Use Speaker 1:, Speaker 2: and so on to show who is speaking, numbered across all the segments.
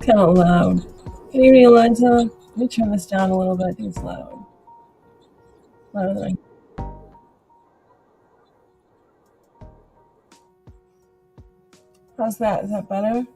Speaker 1: kind of loud. Good evening, Eliza. Let me turn this down a little bit. I think it's loud. Louder than How's that? Is that better?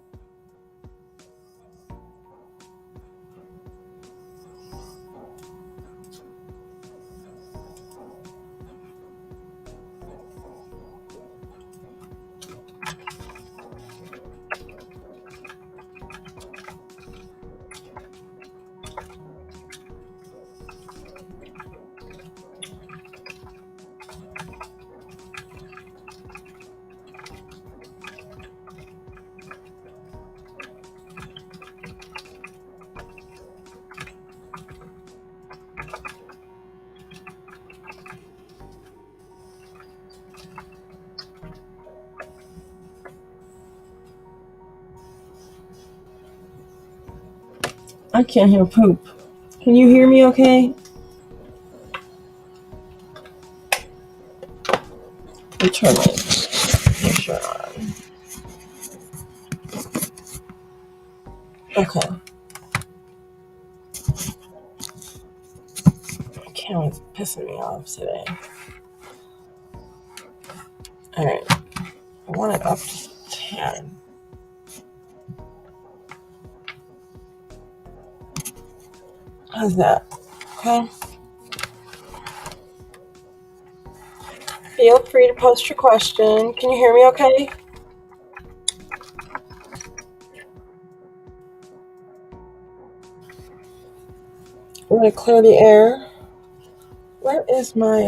Speaker 1: I can't hear poop. Can you hear me okay? Let me turn my shirt on. Okay. Camera's pissing me off today. Alright. I want it up to 10. How's that? Okay. Feel free to post your question. Can you hear me okay? I'm going to clear the air. Where is my,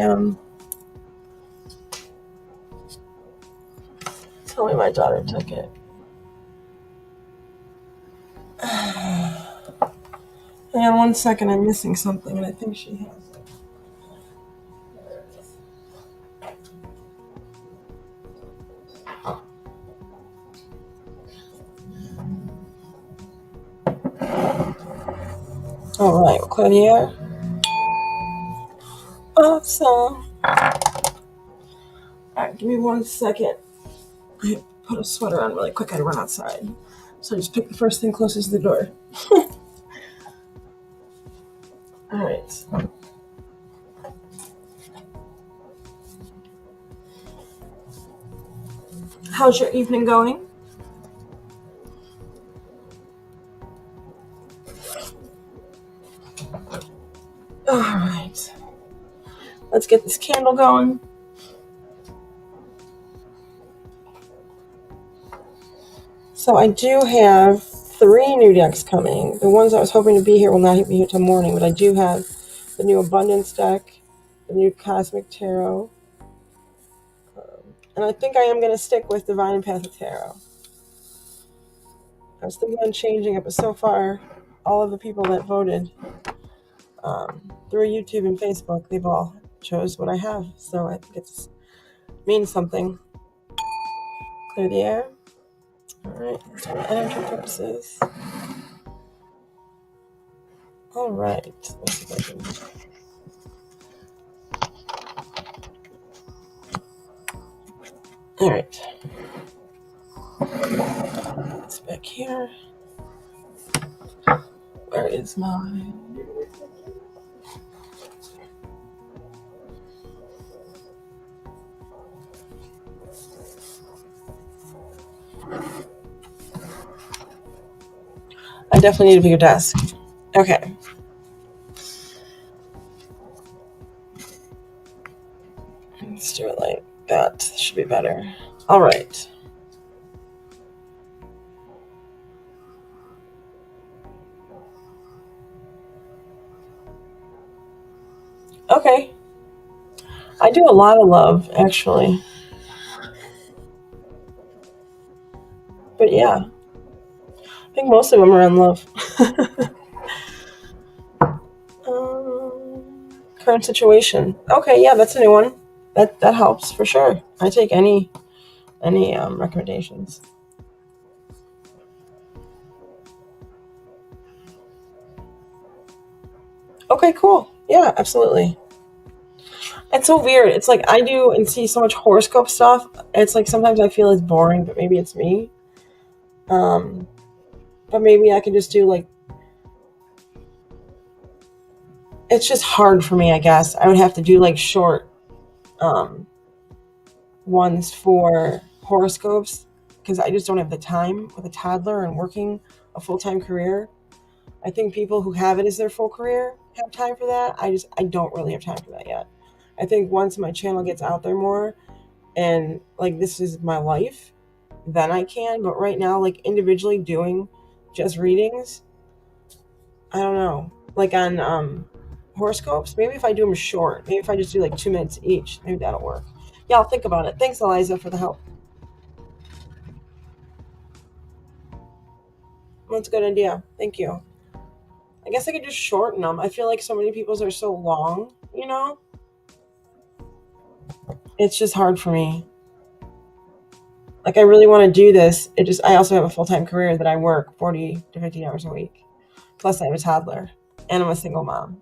Speaker 1: Tell me my daughter took it. Hang on 1 second, I'm missing something and I think she has it. Alright, we'll clear the air. Awesome. Alright, give me 1 second. I put a sweater on really quick, I had to run outside. So I just picked the first thing closest to the door. Alright. How's your evening going? Alright. Let's get this candle going. So I do have 3 new decks coming. The ones I was hoping to be here will not be here till morning, but I do have the new Abundance deck, the new Cosmic Tarot, and I think I am going to stick with Divine Empathic Tarot. I was thinking on changing it, but so far, all of the people that voted through YouTube and Facebook, they've all chose what I have, so I think it means something. Clear the air. Alright, for energy purposes. Alright, let's see if I can... Alright. It's back here. Where is mine? I definitely need a bigger desk. Okay. Let's do it like that. Should be better. All right. Okay. I do a lot of love, actually. But yeah. I think most of them are on love. Current situation. Okay, yeah, that's a new one. That helps for sure. I take any recommendations. Okay, cool. Yeah, absolutely. It's so weird. It's like I do and see so much horoscope stuff. It's like sometimes I feel it's boring, but maybe it's me. But maybe I can just do like, it's just hard for me, I guess. I would have to do like short um, ones for horoscopes because I just don't have the time with a toddler and working a full time career. I think people who have it as their full career have time for that. I don't really have time for that yet. I think once my channel gets out there more and like this is my life, then I can. But right now, like individually doing just readings, I don't know. Like on horoscopes, maybe if I do them short, maybe if I just do like 2 minutes each, maybe that'll work. Yeah, I'll think about it. Thanks, Eliza, for the help. That's a good idea. Thank you. I guess I could just shorten them. I feel like so many people's are so long, you know? It's just hard for me. Like I really want to do this. It just I also have a full-time career that I work 40 to 50 hours a week. Plus I have a toddler and I'm a single mom.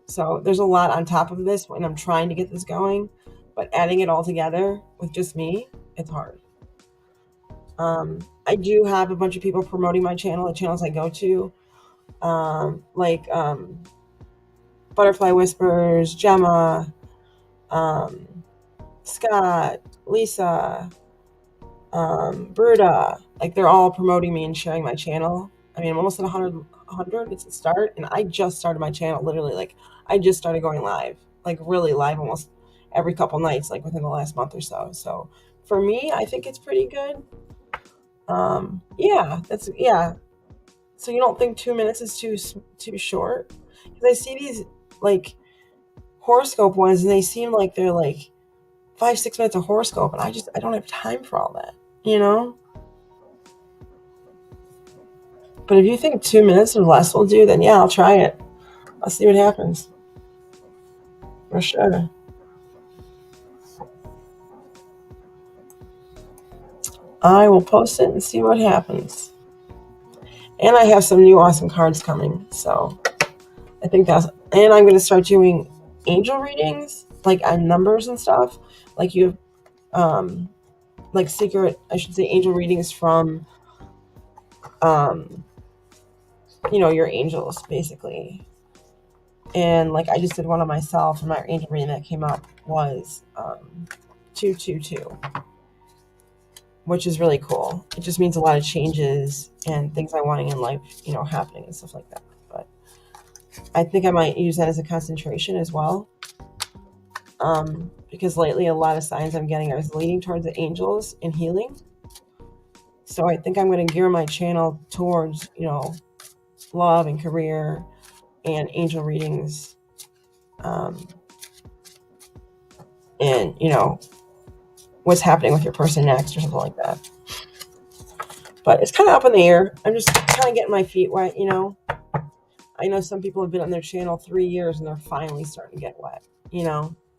Speaker 1: So there's a lot on top of this when I'm trying to get this going, but adding it all together with just me, it's hard. I do have a bunch of people promoting my channel, the channels I go to, like Butterfly Whispers, Gemma, um, Scott, Lisa, Bruda. Like they're all promoting me and sharing my channel. I mean, I'm almost at 100. It's the start, and I just started my channel. Literally, like I just started going live, like really live, almost every couple nights, like within the last month or so. So for me, I think it's pretty good. Yeah, that's yeah. So you don't think 2 minutes is too short? Because I see these like horoscope ones, and they seem like they're like 5 6 minutes of horoscope, and I don't have time for all that, you know. But if you think 2 minutes or less will do, then yeah, I'll try it. I'll see what happens for sure. I will post it and see what happens. And I have some new awesome cards coming, so I think that's. And I'm going to start doing angel readings, like on numbers and stuff. Like you have, like secret, I should say, angel readings from, um, your angels, basically. And like I just did one on myself, and my angel reading that came up was 222, which is really cool. It just means a lot of changes and things I'm wanting in life, happening and stuff like that. But I think I might use that as a concentration as well. Because lately a lot of signs I'm getting are leading towards the angels and healing. So I think I'm going to gear my channel towards, love and career and angel readings. And, what's happening with your person next or something like that. But it's kind of up in the air. I'm just kind of getting my feet wet. I know some people have been on their channel 3 years and they're finally starting to get wet.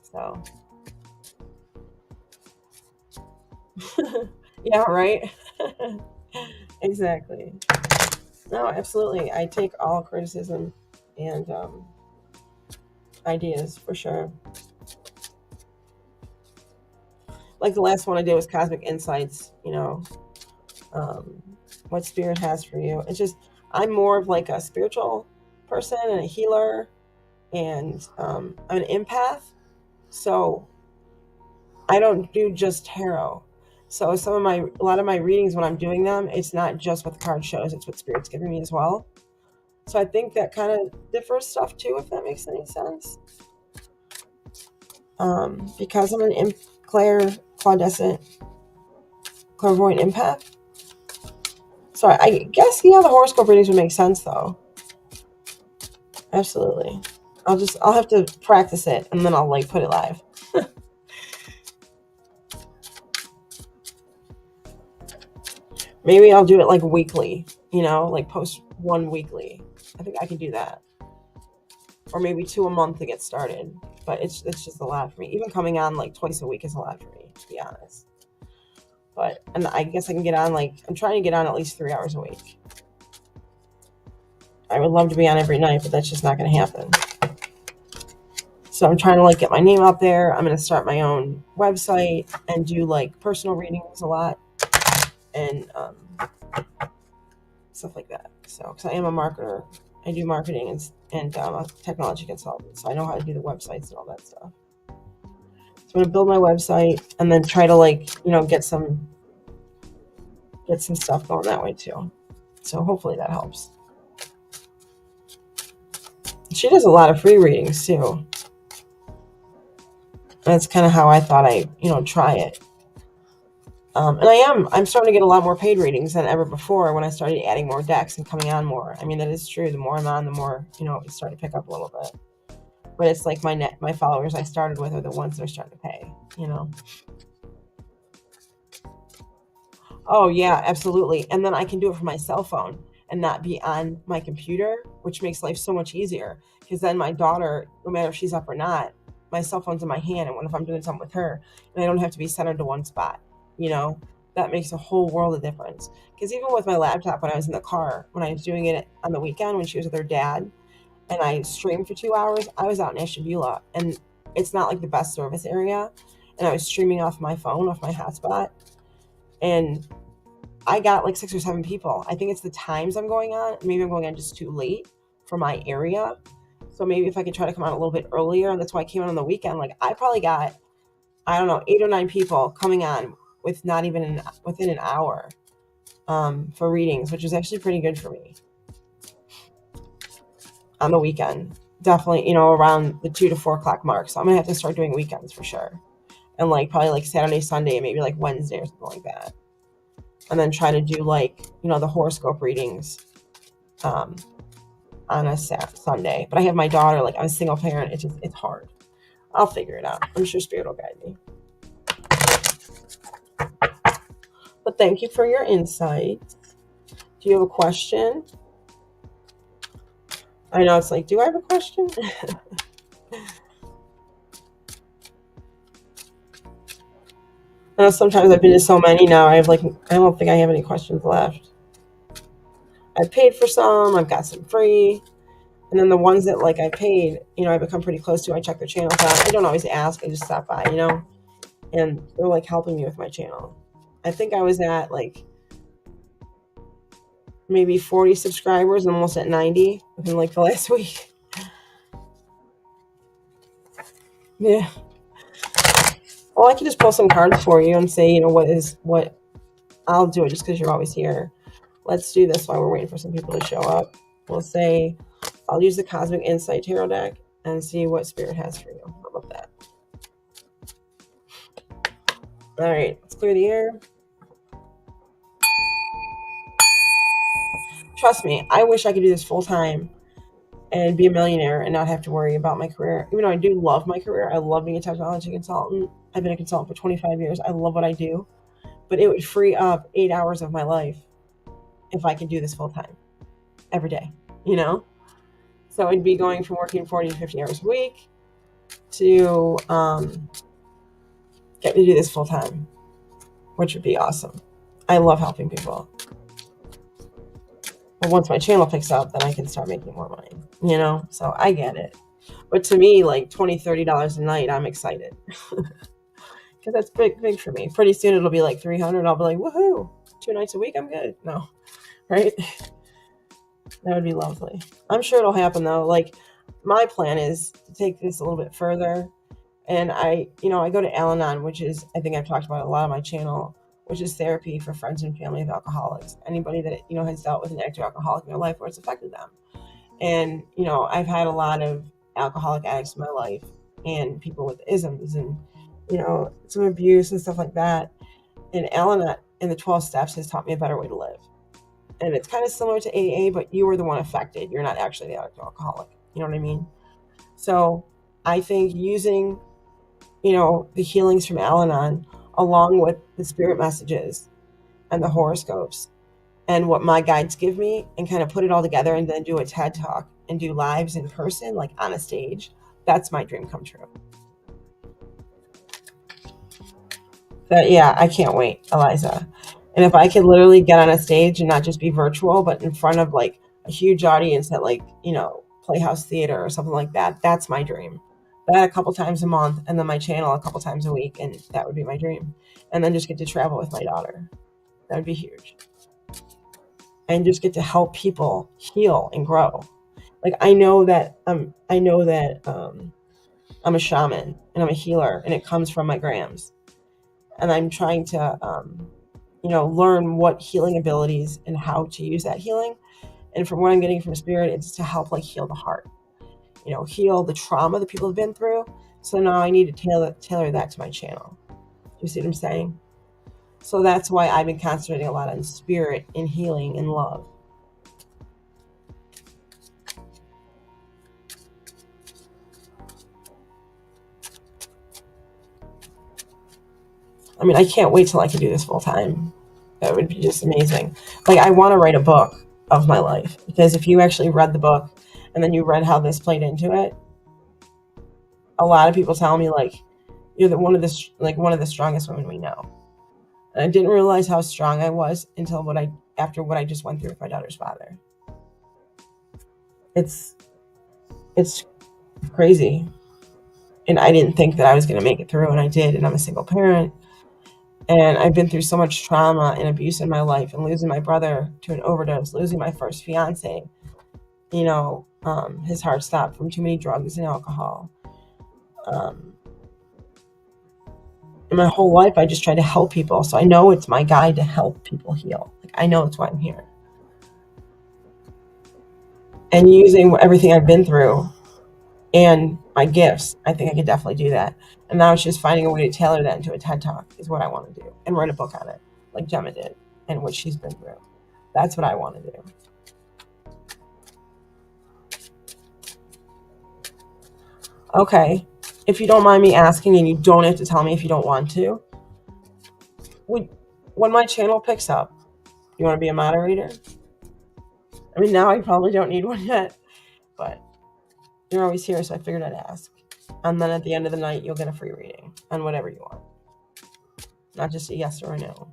Speaker 1: So yeah, right. Exactly. No, absolutely. I take all criticism and ideas for sure. Like the last one I did was Cosmic Insights, um, what spirit has for you. It's just, I'm more of like a spiritual person and a healer, and I'm an empath. So I don't do just tarot. So a lot of my readings when I'm doing them, it's not just what the card shows, it's what spirit's giving me as well. So I think that kind of differs stuff too, if that makes any sense. Because I'm an clairdescent, clairvoyant empath. So I guess the horoscope readings would make sense though. Absolutely. I'll have to practice it and then I'll like put it live. Maybe I'll do it like weekly, like post one weekly. I think I can do that. Or maybe 2 a month to get started. But it's just a lot for me. Even coming on like twice a week is a lot for me, to be honest. And I guess I can get on I'm trying to get on at least 3 hours a week. I would love to be on every night, but that's just not going to happen. So I'm trying to get my name out there. I'm going to start my own website and do personal readings a lot, and stuff like that. So, because I am a marketer, I do marketing and I'm a technology consultant, so I know how to do the websites and all that stuff. So I'm gonna build my website and then try to get some stuff going that way too. So hopefully that helps. She does a lot of free readings too. That's kind of how I thought try it. And I'm starting to get a lot more paid readings than ever before when I started adding more decks and coming on more. I mean, that is true. The more I'm on, the more, it's starting to pick up a little bit. But it's like my followers I started with are the ones that are starting to pay. Oh yeah, absolutely. And then I can do it from my cell phone and not be on my computer, which makes life so much easier. Because then my daughter, no matter if she's up or not, my cell phone's in my hand, and what if I'm doing something with her, and I don't have to be centered to one spot? You know, that makes a whole world of difference. Because even with my laptop, when I was in the car, when I was doing it on the weekend when she was with her dad, and I streamed for 2 hours, I was out in Ashtabula, and it's not like the best service area, and I was streaming off my phone, off my hotspot, and I got like 6 or 7 people. I think it's the times I'm going on. Maybe I'm going on just too late for my area. So maybe if I could try to come on a little bit earlier, and that's why I came on the weekend. Like I probably got, I don't know, 8 or 9 people coming on with not even within an hour for readings, which is actually pretty good for me on the weekend. Definitely, around the 2 to 4 o'clock mark. So I'm gonna have to start doing weekends for sure, and like probably like Saturday, Sunday, and maybe like Wednesday or something like that, and then try to do like the horoscope readings um, on a Sunday. But I have my daughter. Like I'm a single parent. It's hard. I'll figure it out. I'm sure Spirit will guide me. But thank you for your insight. Do you have a question? I know it's like, do I have a question? I know sometimes I've been to so many now. I don't think I have any questions left. I paid for some. I've got some free. And then the ones that like I paid, I become pretty close to. I check their channels out. I don't always ask. I just stop by, and they're like helping me with my channel. I think I was at like maybe 40 subscribers, and almost at 90 within like the last week. Yeah. Well, I can just pull some cards for you and say, what I'll do it just because you're always here. Let's do this while we're waiting for some people to show up. We'll say, I'll use the Cosmic Insight Tarot deck and see what Spirit has for you. How about that? All right, let's clear the air. Trust me, I wish I could do this full time and be a millionaire and not have to worry about my career. Even though I do love my career, I love being a technology consultant. I've been a consultant for 25 years. I love what I do, but it would free up 8 hours of my life if I could do this full time every day, So I'd be going from working 40 to 50 hours a week to get to do this full time, which would be awesome. I love helping people. But once my channel picks up, then I can start making more money, So I get it. But to me, like $20, $30 a night, I'm excited. Because that's big for me. Pretty soon it'll be like 300. I'll be like, woohoo, 2 nights a week, I'm good. No, right? That would be lovely. I'm sure it'll happen though. Like my plan is to take this a little bit further. And I go to Al-Anon, which is, I think I've talked about a lot on my channel, which is therapy for friends and family of alcoholics. Anybody that, has dealt with an active alcoholic in their life where it's affected them. And, I've had a lot of alcoholic addicts in my life and people with isms and, some abuse and stuff like that. And Al-Anon in the 12 steps has taught me a better way to live. And it's kind of similar to AA, but you were the one affected. You're not actually the alcoholic. You know what I mean? So I think using, the healings from Al-Anon along with the spirit messages and the horoscopes and what my guides give me and kind of put it all together and then do a TED talk and do lives in person, like on a stage. That's my dream come true. Yeah, I can't wait, Eliza. And if I could literally get on a stage and not just be virtual, but in front of like a huge audience at like, Playhouse Theater or something like that, that's my dream. That a couple times a month, and then my channel a couple times a week, and that would be my dream. And then just get to travel with my daughter. That would be huge. and just get to help people heal and grow. Like I know that I'm a shaman and I'm a healer, and it comes from my grams. And I'm trying to, learn what healing abilities and how to use that healing. And from what I'm getting from spirit, it's to help like heal the heart, heal the trauma that people have been through. So now I need to tailor that to my channel. You see what I'm saying? So that's why I've been concentrating a lot on spirit and healing and love. I mean, I can't wait till I can do this full time. That would be just amazing. Like, I want to write a book of my life, because if you actually read the book and then you read how this played into it, a lot of people tell me like you're one of the strongest women we know. And I didn't realize how strong I was until after what I just went through with my daughter's father. It's it's crazy. And I didn't think that I was going to make it through, and I did. And I'm a single parent, and I've been through so much trauma and abuse in my life, and losing my brother to an overdose, losing my first fiance. His heart stopped from too many drugs and alcohol. Um, and my whole life, I just try to help people. So I know it's my guide to help people heal. Like, I know it's why I'm here. And using everything I've been through and my gifts, I think I could definitely do that. And now it's just finding a way to tailor that into a TED Talk is what I want to do, and write a book on it, like Gemma did, and what she's been through. That's what I want to do. Okay. If you don't mind me asking, and you don't have to tell me if you don't want to, would when my channel picks up, you want to be a moderator? I mean, now I probably don't need one yet, but you're always here, so I figured I'd ask. And then at the end of the night, you'll get a free reading on whatever you want, not just a yes or a no.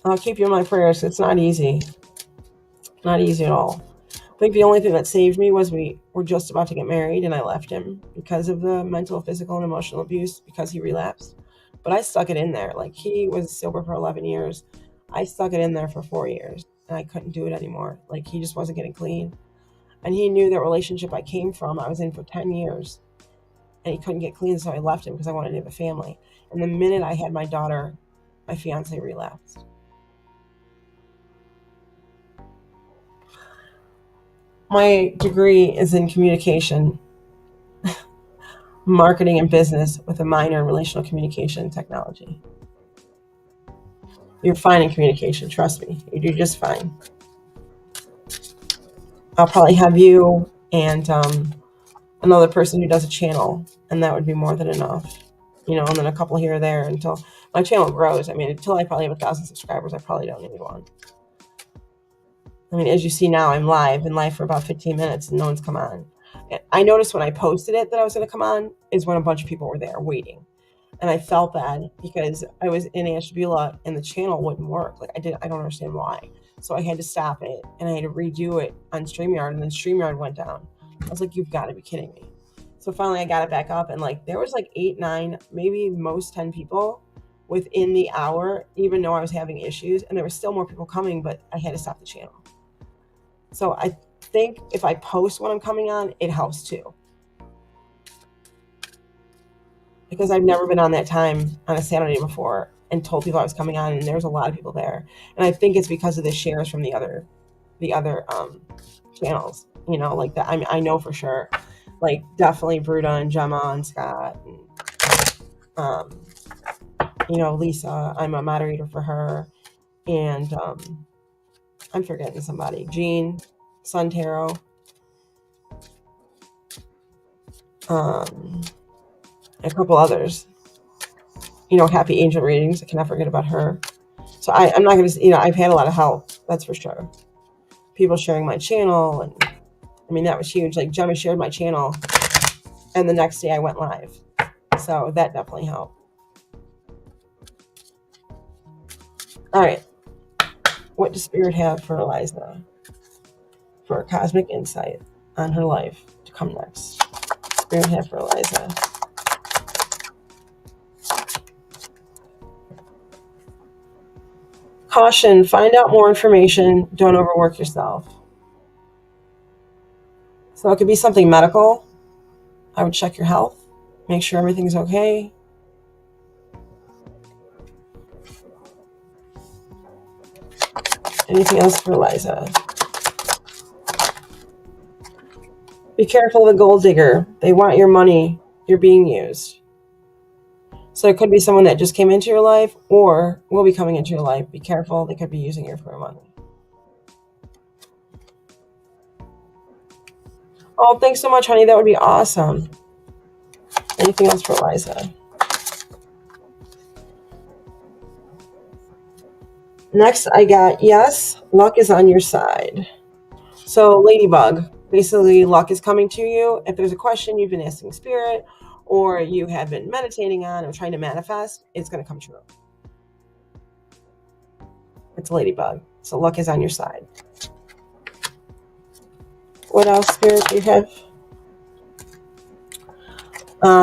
Speaker 1: I'll keep you in my prayers. It's not easy. Not easy at all. I think the only thing that saved me was we were just about to get married, and I left him because of the mental, physical, and emotional abuse, because he relapsed. But I stuck it in there. Like, he was sober for 11 years. I stuck it in there for 4 years, and I couldn't do it anymore. Like, he just wasn't getting clean. And he knew that relationship I came from, I was in for 10 years, and he couldn't get clean, so I left him because I wanted to have a family. And the minute I had my daughter, my fiance relapsed. My degree is in communication, marketing, and business, with a minor in relational communication technology. You're fine in communication, trust me. You do just fine. I'll probably have you and another person who does a channel, and that would be more than enough. And then a couple here or there until my channel grows. I mean, until I probably have 1,000 subscribers, I probably don't need one. I mean, as you see now, I'm live for about 15 minutes, and no one's come on. I noticed when I posted it that I was going to come on is when a bunch of people were there waiting. And I felt bad because I was in Ashtabula and the channel wouldn't work. Like, I don't understand why. So I had to stop it, and I had to redo it on StreamYard, and then StreamYard went down. I was like, you've got to be kidding me. So finally I got it back up, and like there was like 8, 9, maybe most 10 people within the hour, even though I was having issues, and there were still more people coming, but I had to stop the channel. So I think if I post when I'm coming on, it helps too. Because I've never been on that time on a Saturday before and told people I was coming on, and there was a lot of people there. And I think it's because of the shares from the other channels. Like that. I know for sure. Like, definitely Bruda and Gemma and Scott and Lisa. I'm a moderator for her, and I'm forgetting somebody. Jean, Sun Tarot. A couple others. Happy Angel Readings. I cannot forget about her. So I'm not going to, I've had a lot of help. That's for sure. People sharing my channel. And I mean, that was huge. Like, Gemma shared my channel, and the next day I went live. So that definitely helped. All right. What does Spirit have for Eliza? For a cosmic insight on her life to come next. Spirit have for Eliza. Caution, find out more information. Don't overwork yourself. So it could be something medical. I would check your health, make sure everything's okay. Anything else for Eliza? Be careful of a gold digger. They want your money. You're being used. So it could be someone that just came into your life or will be coming into your life. Be careful. They could be using you for money. Oh, thanks so much, honey. That would be awesome. Anything else for Eliza? Next, I got yes, luck is on your side. So, Ladybug, basically, luck is coming to you. If there's a question you've been asking Spirit or you have been meditating on or trying to manifest, it's going to come true. It's Ladybug. So, luck is on your side. What else, Spirit, do you have?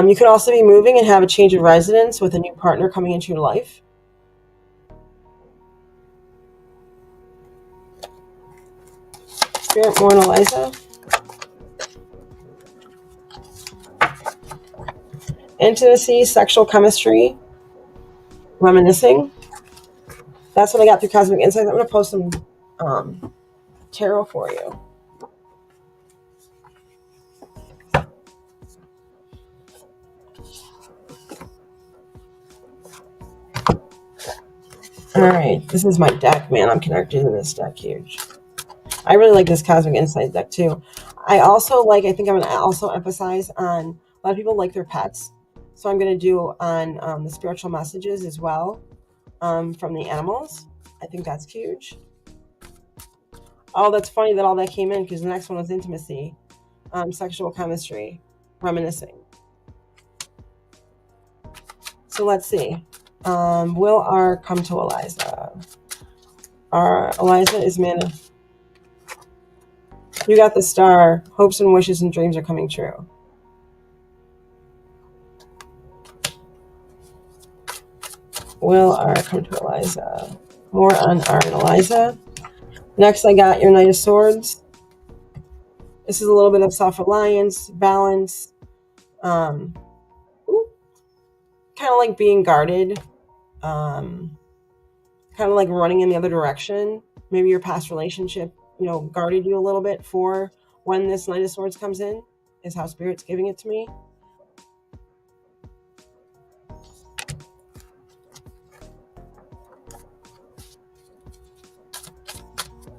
Speaker 1: You could also be moving and have a change of residence with a new partner coming into your life. Spirit, more on Eliza. Intimacy, sexual chemistry, reminiscing. That's what I got through Cosmic Insights. I'm going to post some tarot for you. All right, this is my deck, man. I'm connected to this deck huge. I really like this Cosmic Insight deck too. I also like, I think I'm going to also emphasize on, a lot of people like their pets. So I'm going to do on the spiritual messages as well from the animals. I think that's huge. Oh, that's funny that all that came in because the next one was intimacy, sexual chemistry, reminiscing. So let's see. Will R come to Eliza? Eliza is mana. You got the star. Hopes and wishes and dreams are coming true. Will R come to Eliza? More on R and Eliza. Next, I got your Knight of Swords. This is a little bit of self-reliance, balance, kind of like being guarded, kind of like running in the other direction. Maybe your past relationship, guarded you a little bit for when this Knight of Swords comes in, is how Spirit's giving it to me.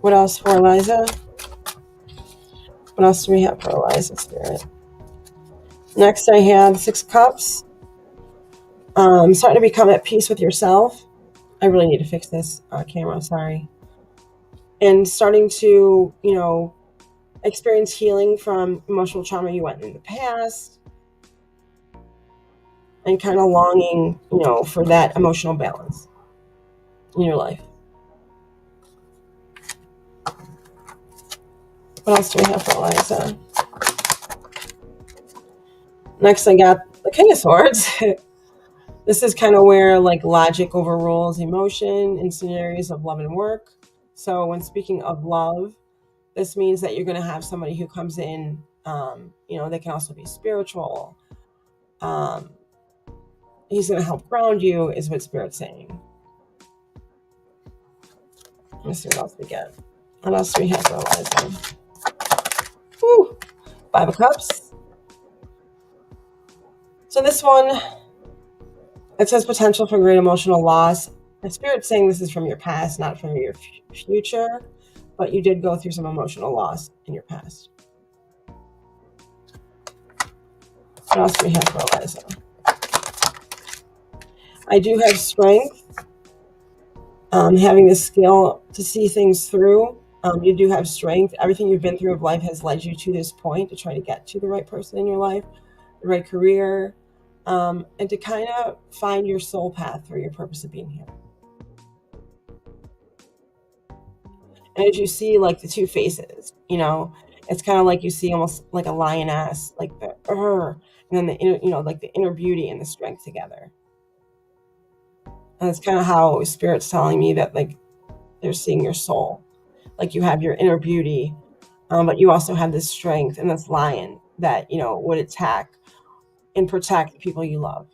Speaker 1: What else for Eliza? What else do we have for Eliza, Spirit? Next, I have 6 Cups. Starting to become at peace with yourself. I really need to fix this camera, sorry. And starting to, experience healing from emotional trauma you went in the past. And kind of longing, for that emotional balance in your life. What else do we have for Eliza? Next, I got the King of Swords. This is kind of where logic overrules emotion in scenarios of love and work. So when speaking of love, this means that you're going to have somebody who comes in, they can also be spiritual. He's going to help ground you, is what Spirit's saying. Let's see what else we get. What else do we have for Eliza? Woo! 5 of Cups. So this one, it says potential for great emotional loss. The Spirit's saying this is from your past, not from your future, but you did go through some emotional loss in your past. What else do we have for Eliza? I do have strength. Having the skill to see things through. You do have strength. Everything you've been through of life has led you to this point to try to get to the right person in your life, the right career, and to kind of find your soul path for your purpose of being here. And as you see, the 2 faces, it's kind of like you see almost like a lioness, like the and then the inner, the inner beauty and the strength together. And that's kind of how Spirit's telling me that they're seeing your soul. Like you have your inner beauty, but you also have this strength and this lion that, would attack and protect the people you love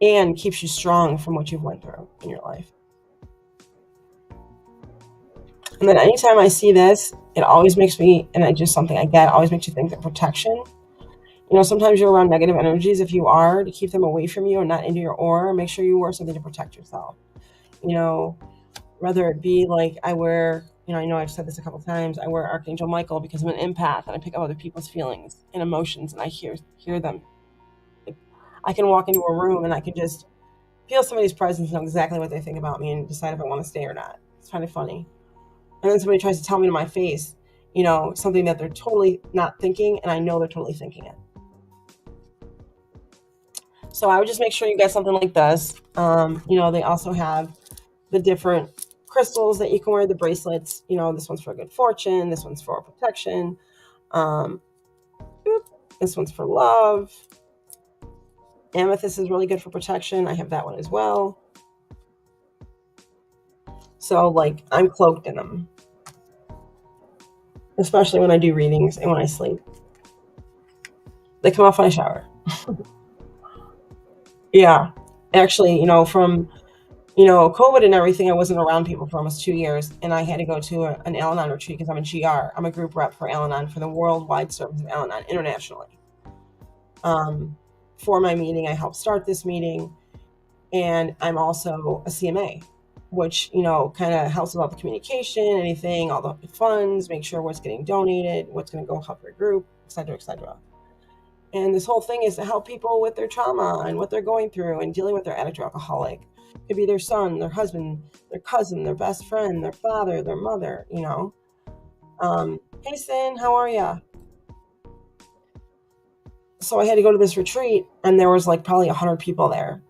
Speaker 1: and keeps you strong from what you've went through in your life. And then anytime I see this, it always makes me, and I just something I get, always makes you think that protection. Sometimes you're around negative energies. If you are, to keep them away from you and not into your aura, make sure you wear something to protect yourself. You know, whether it be like I wear, I know I've said this a couple times, I wear Archangel Michael because I'm an empath and I pick up other people's feelings and emotions and I hear them. Like, I can walk into a room and I can just feel somebody's presence, know exactly what they think about me and decide if I want to stay or not. It's kind of funny. And then somebody tries to tell me to my face, something that they're totally not thinking, and I know they're totally thinking it. So I would just make sure you get something like this. They also have the different crystals that you can wear, the bracelets. This one's for good fortune. This one's for protection. Um, this one's for love. Amethyst is really good for protection. I have that one as well. So, like, I'm cloaked in them, especially when I do readings and when I sleep. They come off when I shower. Yeah. Actually, from COVID and everything, I wasn't around people for almost 2 years, and I had to go to an Al-Anon retreat because I'm a GR. I'm a group rep for Al-Anon for the worldwide service of Al-Anon internationally. For my meeting, I helped start this meeting, and I'm also a CMA, which, kind of helps about the communication, anything, all the funds, make sure what's getting donated, what's going to go help your group, et cetera, et cetera. And this whole thing is to help people with their trauma and what they're going through and dealing with their addict or alcoholic. It could be their son, their husband, their cousin, their best friend, their father, their mother, Hey, Sin, how are ya? So I had to go to this retreat, and there was like probably 100 people there.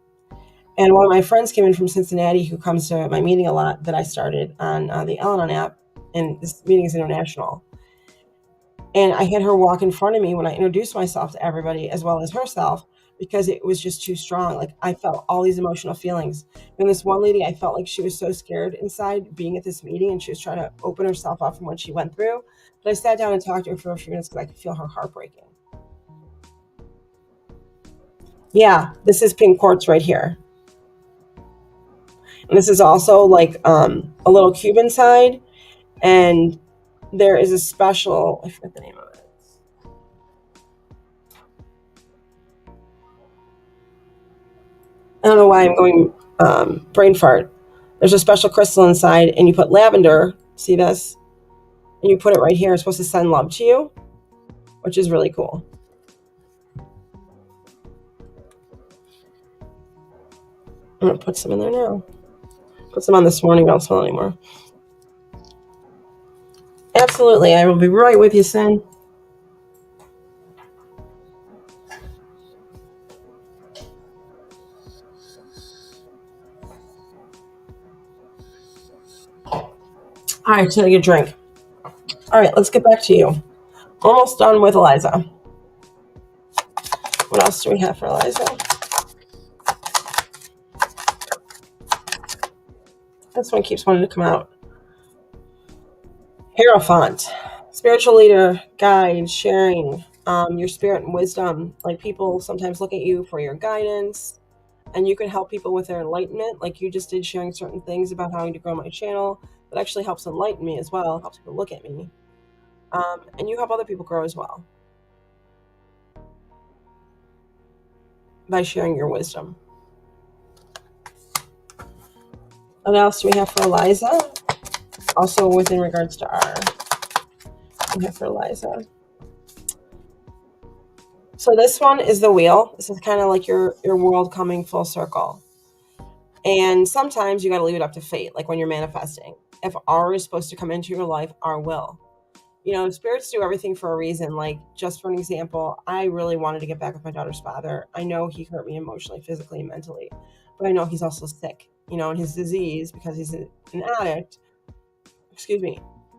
Speaker 1: And one of my friends came in from Cincinnati who comes to my meeting a lot that I started on the Al-Anon app, and this meeting is international. And I had her walk in front of me when I introduced myself to everybody as well as herself because it was just too strong. Like I felt all these emotional feelings. And this one lady, I felt like she was so scared inside being at this meeting and she was trying to open herself up from what she went through. But I sat down and talked to her for a few minutes because I could feel her heart breaking. Yeah, this is pink quartz right here. And this is also like a little cube inside. And there is a special, I forget the name of it. I don't know why I'm going brain fart. There's a special crystal inside, and you put lavender. See this? And you put it right here. It's supposed to send love to you, which is really cool. I'm gonna put some in there now. Put some on this morning. I don't smell anymore. Absolutely, I will be right with you, Sin. All right, take a drink. All right, let's get back to you. Almost done with Eliza. What else do we have for Eliza? This one keeps wanting to come out. Hierophant, spiritual leader, guide, sharing your spirit and wisdom. Like people sometimes look at you for your guidance, and you can help people with their enlightenment, like you just did, sharing certain things about how to grow my channel. That actually helps enlighten me as well, helps people look at me, and you help other people grow as well by sharing your wisdom. What else do we have for Eliza? Also within regards to our, we have for Eliza. So this one is the wheel. This is kind of like your world coming full circle. And sometimes you got to leave it up to fate, like when you're manifesting. If R is supposed to come into your life, R will. Spirits do everything for a reason. Like, just for an example, I really wanted to get back with my daughter's father. I know he hurt me emotionally, physically, and mentally, but I know he's also sick, and his disease, because he's an addict,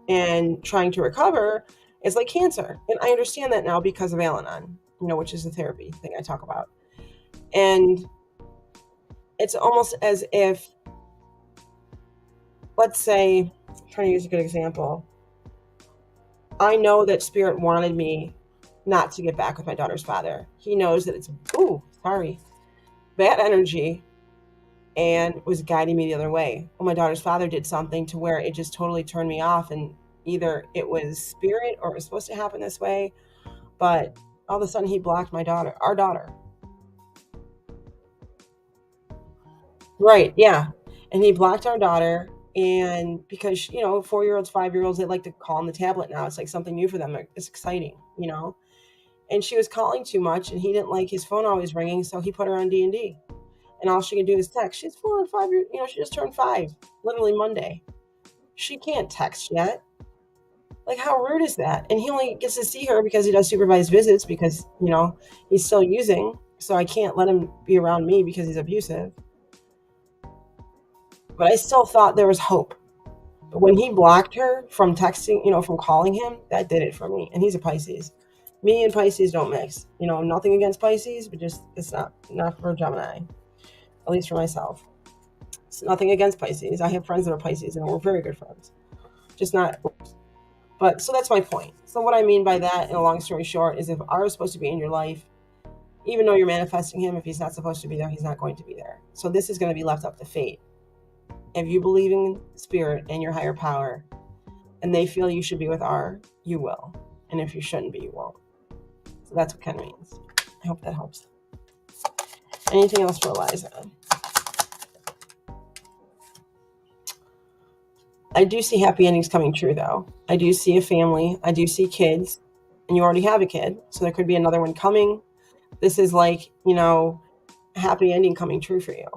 Speaker 1: and trying to recover is like cancer. And I understand that now because of Al-Anon, which is the therapy thing I talk about. And it's almost as if let's say, I'm trying to use a good example. I know that Spirit wanted me not to get back with my daughter's father. He knows that it's, bad energy, and was guiding me the other way. Well, my daughter's father did something to where it just totally turned me off, and either it was Spirit or it was supposed to happen this way, but all of a sudden he blocked our daughter. Right, yeah. And he blocked our daughter, and because, 4-year-olds, 5-year-olds, they like to call on the tablet now. It's like something new for them. It's exciting. And she was calling too much, and he didn't like his phone always ringing, so he put her on D&D. And all she can do is text. She's 4 or 5 years, she just turned 5, literally Monday. She can't text yet. Like, how rude is that? And he only gets to see her because he does supervised visits because, he's still using. So I can't let him be around me because he's abusive. But I still thought there was hope. But when he blocked her from texting, from calling him, that did it for me. And he's a Pisces. Me and Pisces don't mix. Nothing against Pisces, but just it's not for Gemini, at least for myself. It's nothing against Pisces. I have friends that are Pisces, and we're very good friends. Just not. But so that's my point. So what I mean by that, in a long story short, is if R is supposed to be in your life, even though you're manifesting him, if he's not supposed to be there, he's not going to be there. So this is going to be left up to fate. If you believe in Spirit and your higher power, and they feel you should be with R, you will. And if you shouldn't be, you won't. So that's what kind of means. I hope that helps. Anything else for Eliza? I do see happy endings coming true, though. I do see a family. I do see kids. And you already have a kid. So there could be another one coming. This is like, a happy ending coming true for you.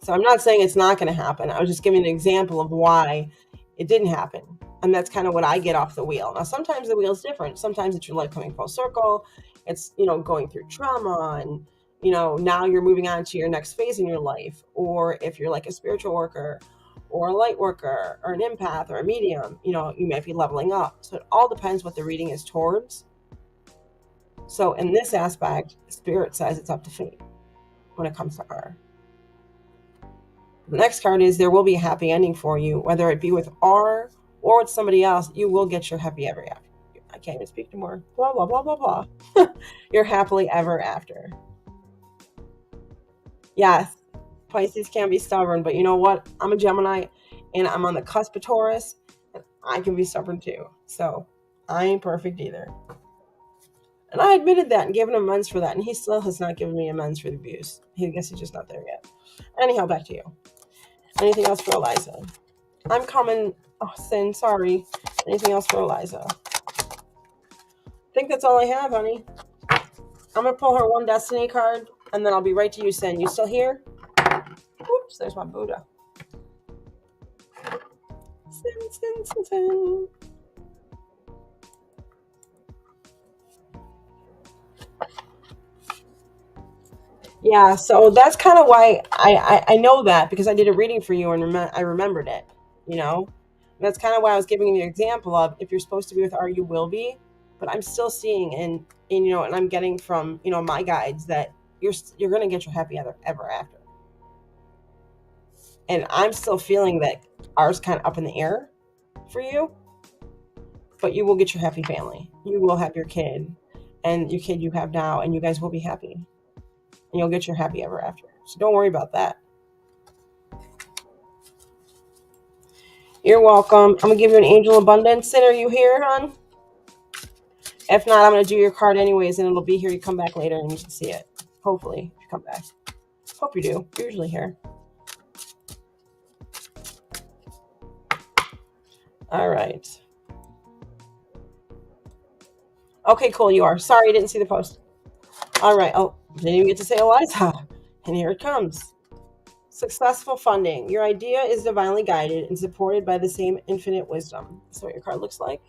Speaker 1: So I'm not saying it's not going to happen. I was just giving an example of why it didn't happen. And that's kind of what I get off the wheel. Now, sometimes the wheel's different. Sometimes it's your life coming full circle. It's, going through trauma and, now you're moving on to your next phase in your life. Or if you're like a spiritual worker or a light worker or an empath or a medium, you might be leveling up. So it all depends what the reading is towards. So in this aspect, Spirit says it's up to fate when it comes to R. The next card is there will be a happy ending for you, whether it be with R or with somebody else. You will get your happy ever after. I can't even speak anymore. Blah, blah, blah, blah, blah. Your happily ever after. Yes, Pisces can be stubborn, but you know what? I'm a Gemini, and I'm on the cusp of Taurus, and I can be stubborn too. So I ain't perfect either. And I admitted that and given him amends for that, and he still has not given me amends for the abuse. I guess he's just not there yet. Anyhow, back to you. Anything else for Eliza? I'm coming. Oh, Sin, sorry. Anything else for Eliza? I think that's all I have, honey. I'm going to pull her one destiny card, and then I'll be right to you, Sin. You still here? Oops, there's my Buddha. Sin. Yeah, so that's kind of why I know that, because I did a reading for you and I remembered it, That's kind of why I was giving you the example of if you're supposed to be with R, you will be. But I'm still seeing and and I'm getting from, my guides that you're going to get your happy ever after. And I'm still feeling that R's kind of up in the air for you, but you will get your happy family. You will have your kid and your kid you have now, and you guys will be happy. And you'll get your happy ever after. So don't worry about that. You're welcome. I'm going to give you an angel abundance. Sin, are you here, hon? If not, I'm going to do your card anyways, and it'll be here. You come back later and you can see it. Hopefully, if you come back. Hope you do. You're usually here. All right. Okay, cool. You are. Sorry, I didn't see the post. All right. Oh, didn't even get to say Eliza. And here it comes. Successful funding. Your idea is divinely guided and supported by the same infinite wisdom. That's what your card looks like.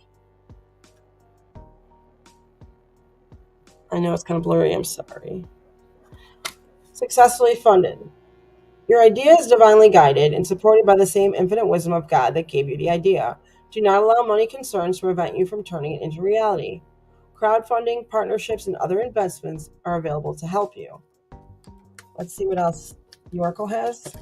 Speaker 1: I know it's kind of blurry. I'm sorry. Successfully funded. Your idea is divinely guided and supported by the same infinite wisdom of God that gave you the idea. Do not allow money concerns to prevent you from turning it into reality. Crowdfunding, partnerships, and other investments are available to help you. Let's see what else the Oracle has.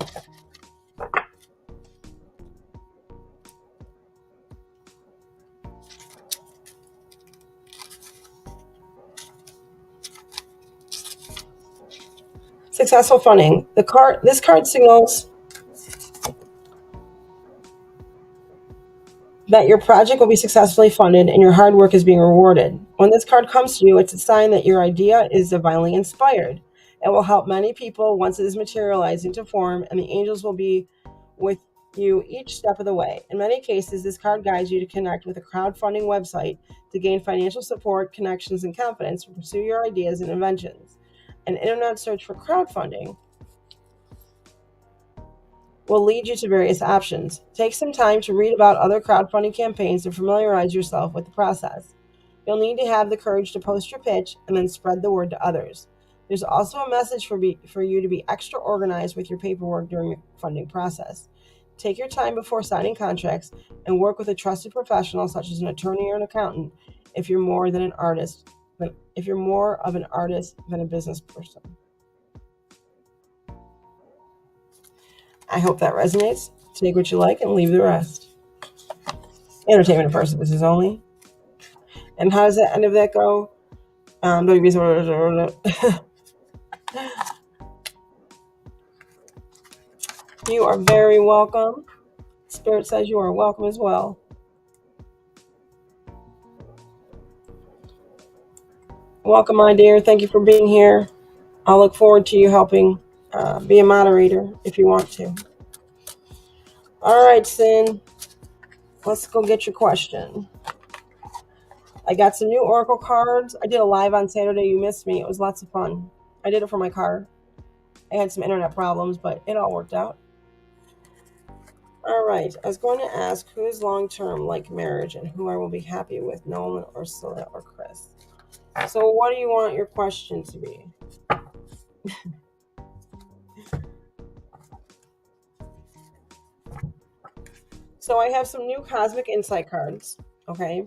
Speaker 1: Successful funding. This card signals that your project will be successfully funded and your hard work is being rewarded. When this card comes to you, it's a sign that your idea is divinely inspired. It will help many people once it is materialized into form, and the angels will be with you each step of the way. In many cases, this card guides you to connect with a crowdfunding website to gain financial support, connections, and confidence to pursue your ideas and inventions. An internet search for crowdfunding will lead you to various options. Take some time to read about other crowdfunding campaigns to familiarize yourself with the process. You'll need to have the courage to post your pitch and then spread the word to others. There's also a message for you to be extra organized with your paperwork during the funding process. Take your time before signing contracts and work with a trusted professional such as an attorney or an accountant if you're more than an artist, if you're more of an artist than a business person. I hope that resonates. Take what you like and leave the rest. Entertainment purposes only. And how does the end of that go? You are very welcome. Spirit says you are welcome as well. Welcome, my dear. Thank you for being here. I'll look forward to you helping be a moderator if you want to. All right, Sin. Let's go get your question. I got some new Oracle cards. I did a live on Saturday. You missed me. It was lots of fun. I did it for my car. I had some internet problems, but it all worked out. All right. I was going to ask who is long-term like marriage and who I will be happy with, Nolan, Ursula, or Chris. So what do you want your question to be? So I have some new Cosmic Insight cards, okay?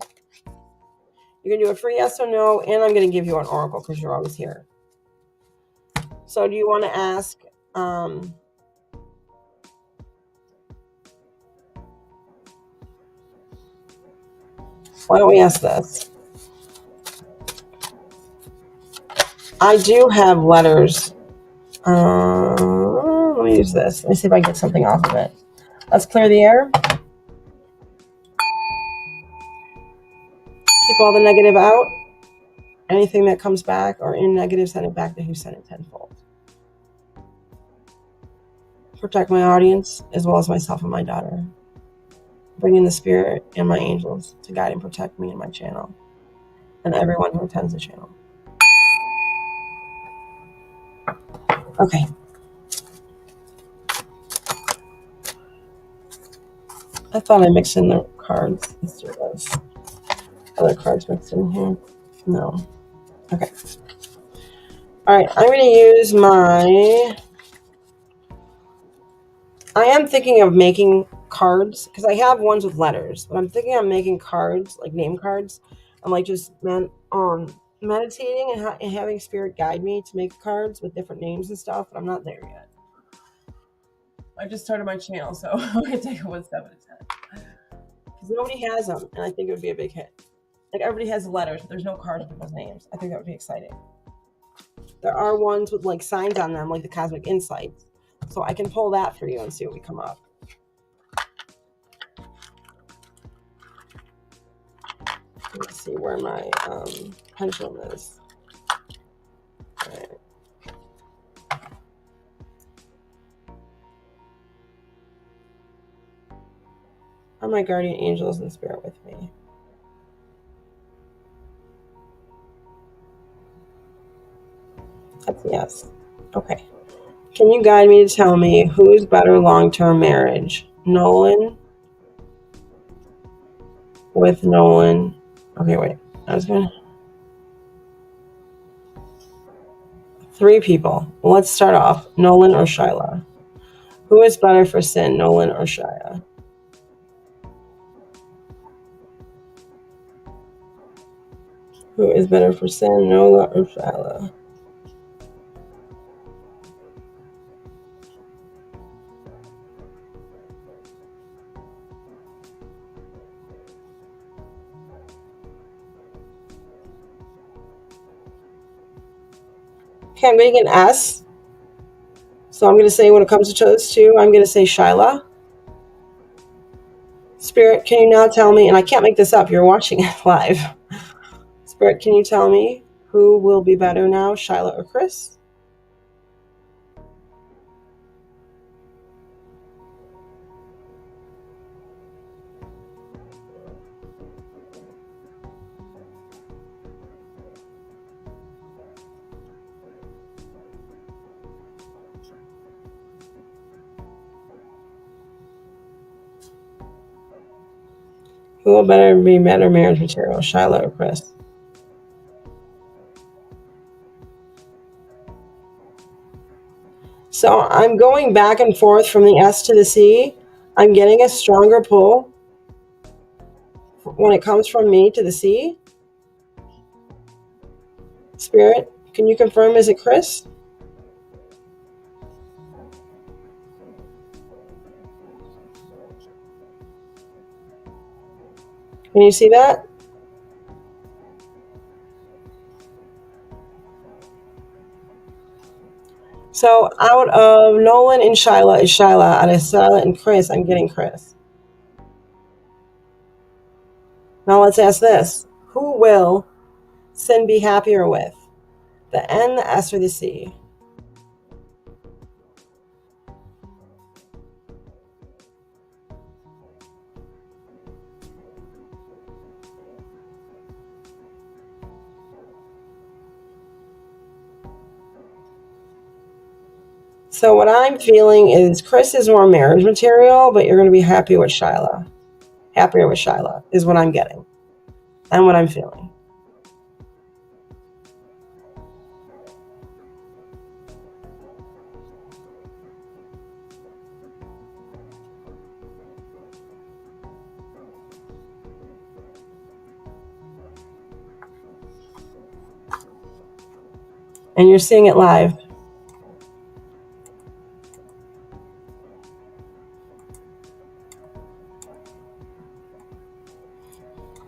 Speaker 1: You can do a free yes or no, and I'm going to give you an oracle because you're always here. So do you want to ask, why don't we ask this? I do have letters. Let me use this. Let me see if I can get something off of it. Let's clear the air. Keep all the negative out. Anything that comes back or in negative, send it back to who sent it tenfold. Protect my audience as well as myself and my daughter. Bring in the spirit and my angels to guide and protect me and my channel and everyone who attends the channel. Okay. I thought I mixed in the cards. Let's do this. Other cards mixed in here? No. Okay. All right. I'm going to use my... I am thinking of making cards because I have ones with letters, but I'm thinking of making cards, like name cards. I'm like just meditating and having spirit guide me to make cards with different names and stuff, but I'm not there yet. I just started my channel, so I'm going to take it one step at a time. Because nobody has them, and I think it would be a big hit. Like everybody has letters, but there's no cards with people's names. I think that would be exciting. There are ones with like signs on them, like the Cosmic Insights. So I can pull that for you and see what we come up. Let's see where my pendulum is. All right. Are my guardian angels in spirit with me? That's a yes. Okay. Can you guide me to tell me who's better long-term marriage? Nolan with Nolan. Okay, wait. I was gonna... 3 people. Let's start off. Nolan or Shyla? Who is better for sin, Nolan or Shia? Who is better for sin, Nola or Shyla? Okay, I'm getting an S. So I'm going to say when it comes to those two, I'm going to say Shyla. Spirit, can you now tell me, and I can't make this up, you're watching it live. Spirit, can you tell me who will be better now, Shyla or Chris? Who will be better marriage material, Shyla or Chris? So I'm going back and forth from the S to the C. I'm getting a stronger pull when it comes from me to the C. Spirit, can you confirm, is it Chris? Can you see that? So out of Nolan and Shyla is Shyla. Out of Shyla and Chris, I'm getting Chris. Now let's ask this. Who will Sin be happier with? The N, the S, or the C? So what I'm feeling is Chris is more marriage material, but you're going to be happy with Shyla. Happier with Shyla is what I'm getting and what I'm feeling. And you're seeing it live.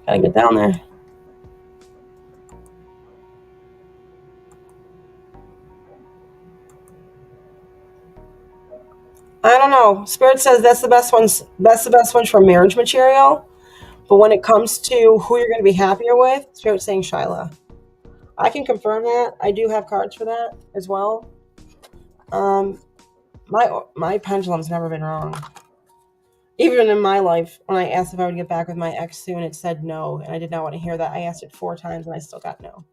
Speaker 1: Gotta get down there. I don't know. Spirit says that's the best ones. That's the best ones for marriage material. But when it comes to who you're going to be happier with, Spirit's saying Shyla. I can confirm that. I do have cards for that as well. My pendulum's never been wrong. Even in my life, when I asked if I would get back with my ex soon, it said no, and I did not want to hear that. I asked it 4 times, and I still got no.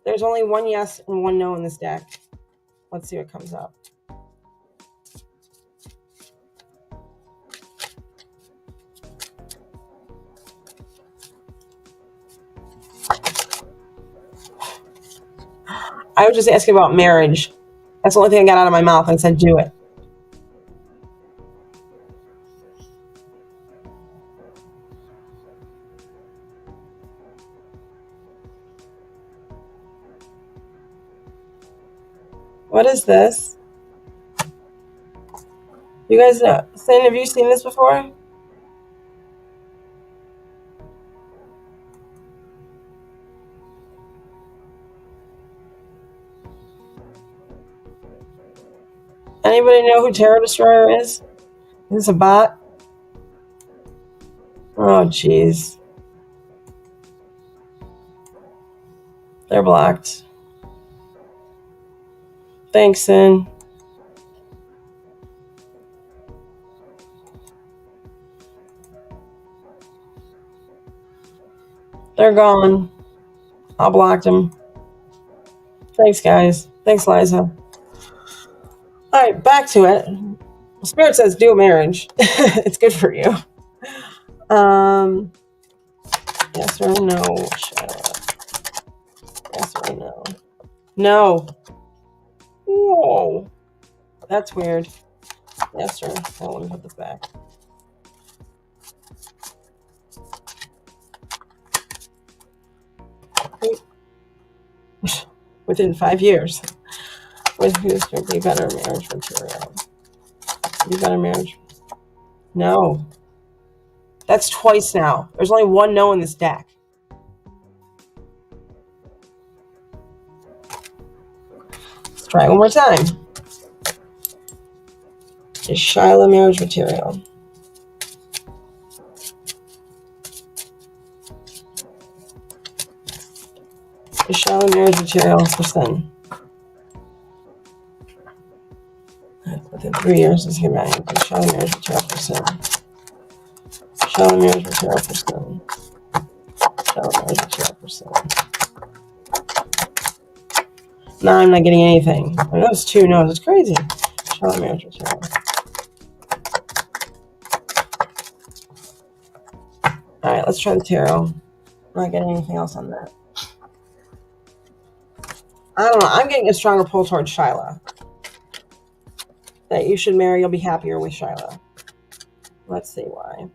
Speaker 1: There's only one yes and one no in this deck. Let's see what comes up. I was just asking about marriage. That's the only thing I got out of my mouth. I said, do it. What is this? You guys know? Sin, have you seen this before? Anybody know who Tarot Destroyer is? Is this a bot? Oh, jeez. They're blocked. Thanks, Sin. They're gone. I blocked them. Thanks, guys. Thanks, Liza. All right, back to it. Spirit says do a marriage. It's good for you. Yes or no? Yes or no? No. Whoa. That's weird. Yes or no? Let me put this back. Within 5 years. With who's going to be better marriage material? Be better marriage? No. That's twice now. There's only one no in this deck. Let's try one more time. Is Shyla marriage material? Is Shyla marriage material for sin? Within 3 years, is he married? Is Shyla marriage material for sin? Shyla marriage material for sin. Shyla marriage material for sin. No, I'm not getting anything. I mean, that was 2 no's. It's crazy. Shyla marriage material. All right, let's try the tarot. I'm not getting anything else on that. I don't know. I'm getting a stronger pull towards Shyla. That you should marry, you'll be happier with Shyla. Let's see why.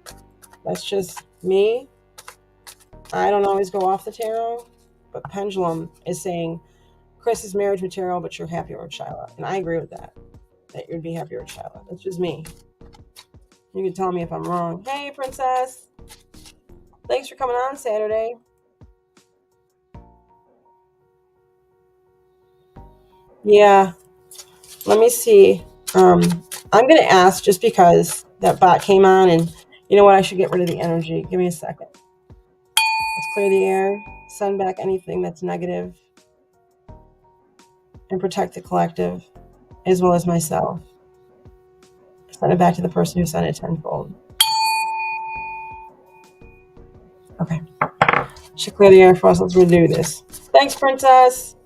Speaker 1: That's just me. I don't always go off the tarot, but Pendulum is saying Chris is marriage material, but you're happier with Shyla. And I agree with that you'd be happier with Shyla. That's just me. You can tell me if I'm wrong. Hey, Princess. Thanks for coming on Saturday. Yeah. Let me see. I'm going to ask just because that bot came on and you know what? I should get rid of the energy. Give me a second. Let's clear the air. Send back anything that's negative. And protect the collective as well as myself. Send it back to the person who sent it tenfold. Okay. Should clear the air for us. Let's redo this. Thanks, Princess.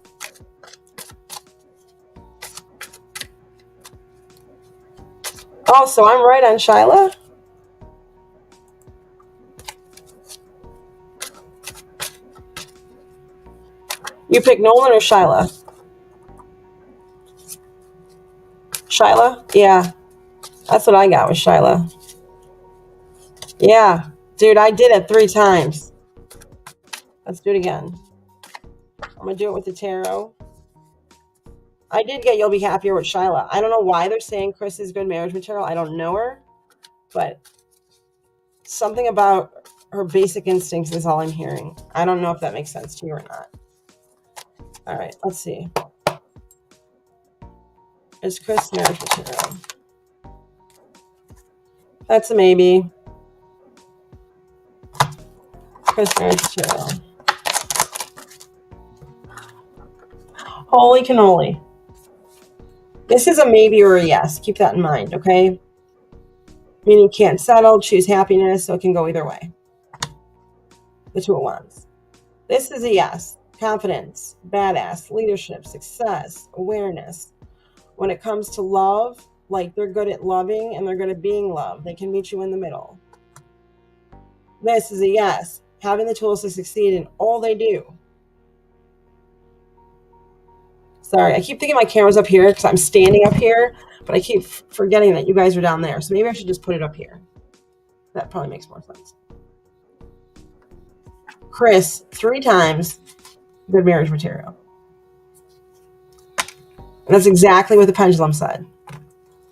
Speaker 1: Oh, so I'm right on Shyla? You pick Nolan or Shyla? Shyla? Yeah. That's what I got with Shyla. Yeah. Dude, I did it 3 times. Let's do it again. I'm going to do it with the tarot. I did get you'll be happier with Shyla. I don't know why they're saying Chris is good marriage material. I don't know her. But something about her basic instincts is all I'm hearing. I don't know if that makes sense to you or not. All right, let's see. Is Chris marriage material? That's a maybe. Chris marriage material. Holy cannoli. This is a maybe or a yes. Keep that in mind, okay? Meaning can't settle, choose happiness, so it can go either way. The 2 of Wands. This is a yes. Confidence, badass, leadership, success, awareness. When it comes to love, like they're good at loving and they're good at being loved. They can meet you in the middle. This is a yes. Having the tools to succeed in all they do. Sorry, I keep thinking my camera's up here because I'm standing up here, but I keep forgetting that you guys are down there. So maybe I should just put it up here. That probably makes more sense. Chris, 3 times, good marriage material. And that's exactly what the pendulum said.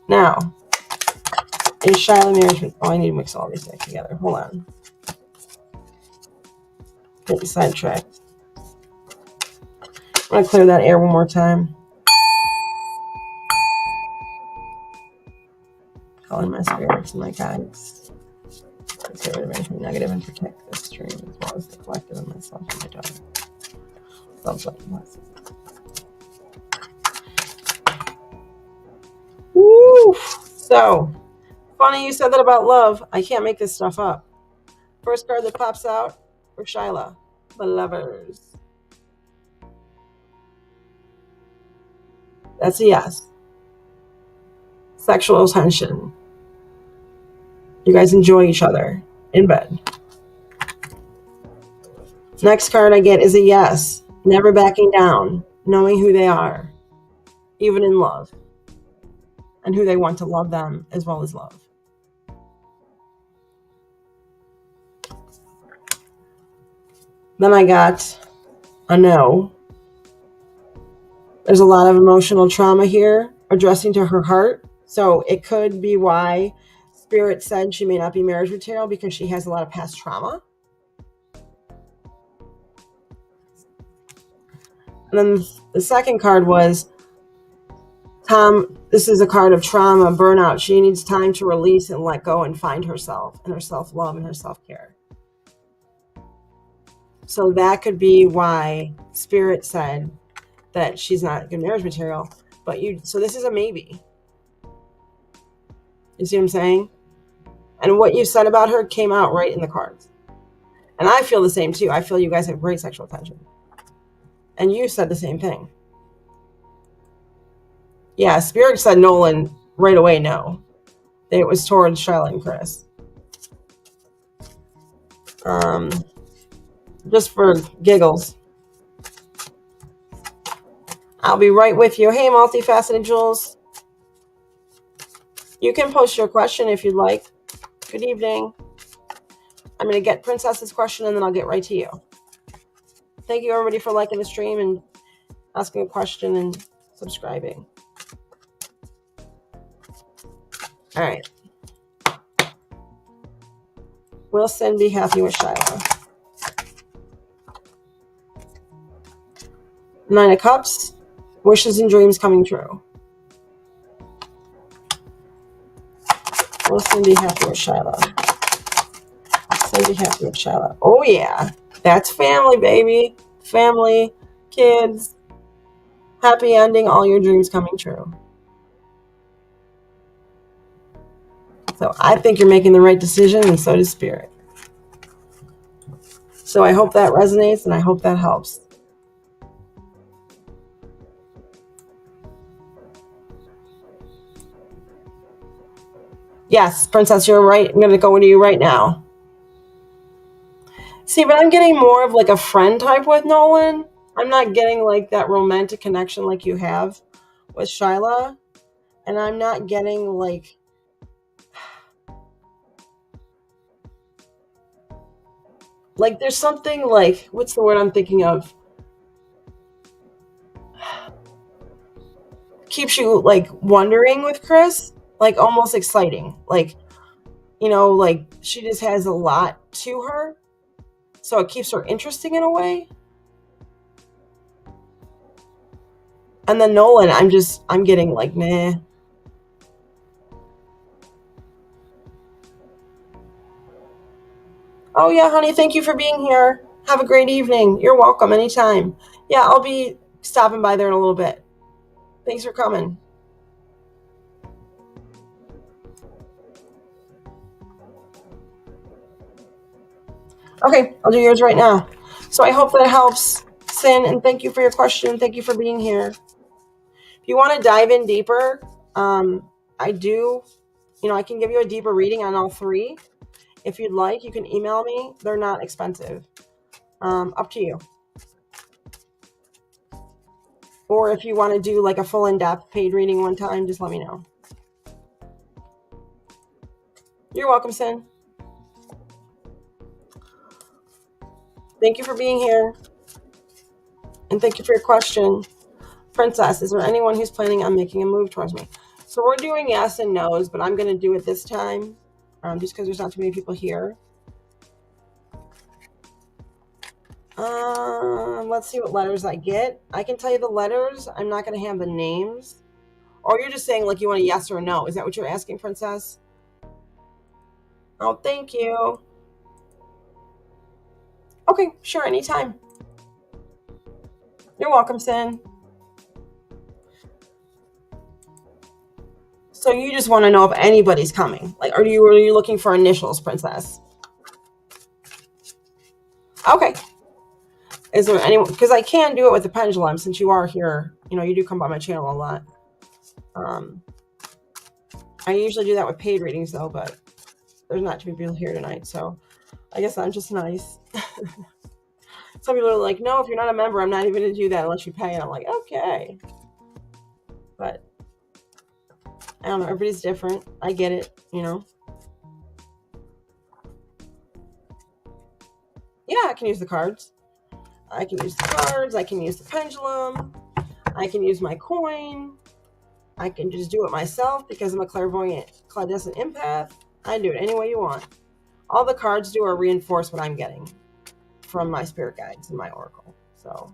Speaker 1: Now, is Shyla marriage material? Oh, I need to mix all these things together. Hold on. Get you sidetracked. I'm going to clear that air one more time. Call in my spirits and my guides. Let's get rid of anything negative and protect this stream as well as the collective and myself and my daughter. Thumbs up and blessings. Woo! So, funny you said that about love. I can't make this stuff up. First card that pops out for Shyla. The Lovers. That's a yes. Sexual tension. You guys enjoy each other in bed. Next card I get is a yes. Never backing down. Knowing who they are. Even in love. And who they want to love them as well as love. Then I got a no. There's a lot of emotional trauma here addressing to her heart. So it could be why Spirit said she may not be marriage material because she has a lot of past trauma. And then the second card was This is a card of trauma, burnout. She needs time to release and let go and find herself and her self-love and her self-care. So that could be why Spirit said that she's not good marriage material. But so this is a maybe. You see what I'm saying? And what you said about her came out right in the cards. And I feel the same too. I feel you guys have great sexual tension. And you said the same thing. Yeah, Spirit said Nolan right away, no. It was towards Charlotte and Chris. Just for giggles. I'll be right with you. Hey, multifaceted Jules. You can post your question if you'd like. Good evening. I'm going to get Princess's question and then I'll get right to you. Thank you, everybody, for liking the stream and asking a question and subscribing. All right. Will Sin be happy with Shiloh? 9 of Cups. Wishes and dreams coming true. Will Sin be happy with Shiloh? Sin be happy with Shiloh. Oh, yeah. That's family, baby. Family, kids. Happy ending, all your dreams coming true. So I think you're making the right decision, and so does Spirit. So I hope that resonates, and I hope that helps. Yes, Princess, you're right. I'm going to go to you right now. See, but I'm getting more of like a friend type with Nolan. I'm not getting like that romantic connection like you have with Shyla. And I'm not getting like... Like there's something like... What's the word I'm thinking of? Keeps you like wondering with Chris. Like almost exciting. Like, you know, like she just has a lot to her. So it keeps her interesting in a way. And then Nolan, I'm getting like, nah. Oh yeah, honey, thank you for being here. Have a great evening. You're welcome anytime. Yeah, I'll be stopping by there in a little bit. Thanks for coming. Okay, I'll do yours right now. So I hope that helps, Sin, and thank you for your question. Thank you for being here. If you want to dive in deeper, I can give you a deeper reading on all three. If you'd like, you can email me. They're not expensive. Up to you. Or if you want to do like a full in-depth paid reading one time, just let me know. You're welcome, Sin. Thank you for being here. And thank you for your question. Princess, is there anyone who's planning on making a move towards me? So we're doing yes and no's, but I'm going to do it this time just because there's not too many people here. Let's see what letters I get. I can tell you the letters. I'm not going to have the names. Or you're just saying like you want a yes or a no. Is that what you're asking, Princess? Oh, thank you. Okay, sure, anytime. You're welcome, Sin. So you just want to know if anybody's coming. Like, are you looking for initials, Princess? Okay. Is there anyone? Because I can do it with the pendulum since you are here. You know, you do come by my channel a lot. I usually do that with paid readings though, but there's not too many people here tonight, so I guess I'm just nice. Some people are like, no, if you're not a member, I'm not even going to do that unless you pay. And I'm like, okay. But I don't know. Everybody's different. I get it, you know. Yeah, I can use the cards. I can use the cards. I can use the pendulum. I can use my coin. I can just do it myself because I'm a clairvoyant, clandestine empath. I do it any way you want. All the cards do are reinforce what I'm getting from my spirit guides and my oracle. So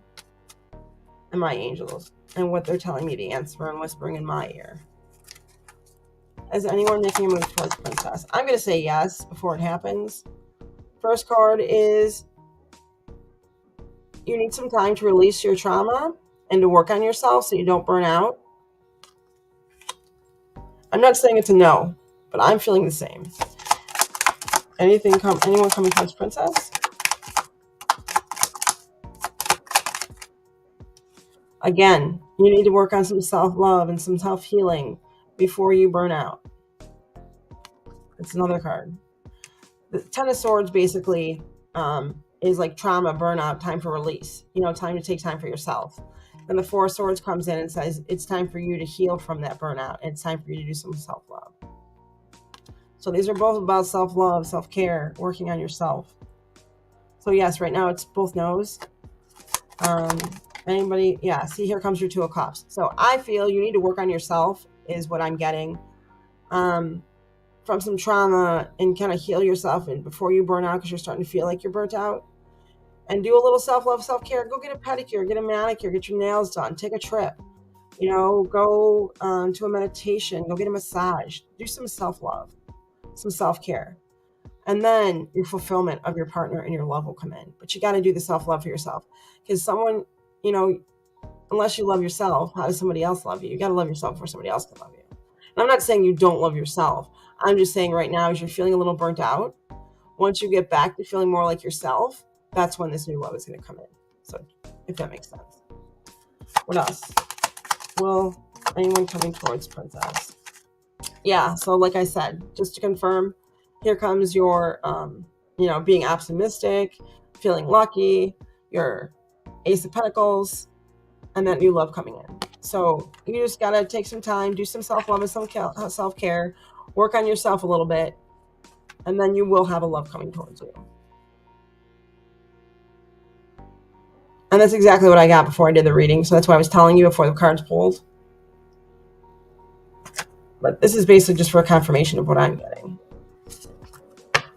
Speaker 1: and my angels and what they're telling me to answer and whispering in my ear. Is anyone making a move towards Princess? I'm going to say yes before it happens. First card is you need some time to release your trauma and to work on yourself so you don't burn out. I'm not saying it's a no, but I'm feeling the same. Anyone coming towards Princess? Again, you need to work on some self-love and some self-healing before you burn out. It's another card. The Ten of Swords basically is like trauma, burnout, time for release. Time to take time for yourself. And the Four of Swords comes in and says it's time for you to heal from that burnout. And it's time for you to do some self-love. So these are both about self-love, self-care, working on yourself. So yes, right now it's both no's. Anybody? Yeah, see, here comes your Two of Cups. So I feel you need to work on yourself is what I'm getting. From some trauma and kind of heal yourself and before you burn out because you're starting to feel like you're burnt out. And do a little self-love, self-care. Go get a pedicure, get a manicure, get your nails done, take a trip. Go to a meditation, go get a massage, do some self-love, some self-care. And then your fulfillment of your partner and your love will come in. But you got to do the self-love for yourself. Because someone, unless you love yourself, how does somebody else love you? You got to love yourself before somebody else can love you. And I'm not saying you don't love yourself. I'm just saying right now, as you're feeling a little burnt out, once you get back to feeling more like yourself, that's when this new love is going to come in. So if that makes sense. What else? Well, anyone coming towards Princess? Yeah, so like I said, just to confirm, here comes your, being optimistic, feeling lucky, your Ace of Pentacles, and that new love coming in. So you just got to take some time, do some self-love and some self-care, work on yourself a little bit, and then you will have a love coming towards you. And that's exactly what I got before I did the reading. So that's why I was telling you before the cards pulled. But this is basically just for a confirmation of what I'm getting.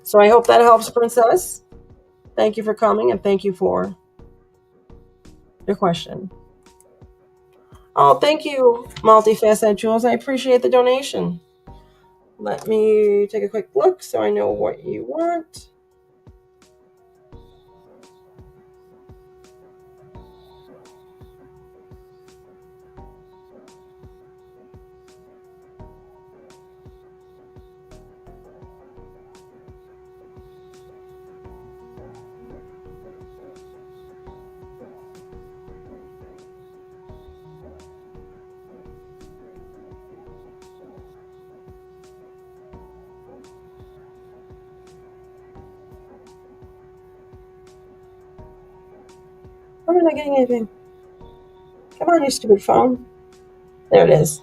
Speaker 1: So I hope that helps, Princess. Thank you for coming and thank you for your question. Oh, thank you, Multifaceted Jules. I appreciate the donation. Let me take a quick look so I know what you want. I'm not getting anything. Come on, you stupid phone. There it is.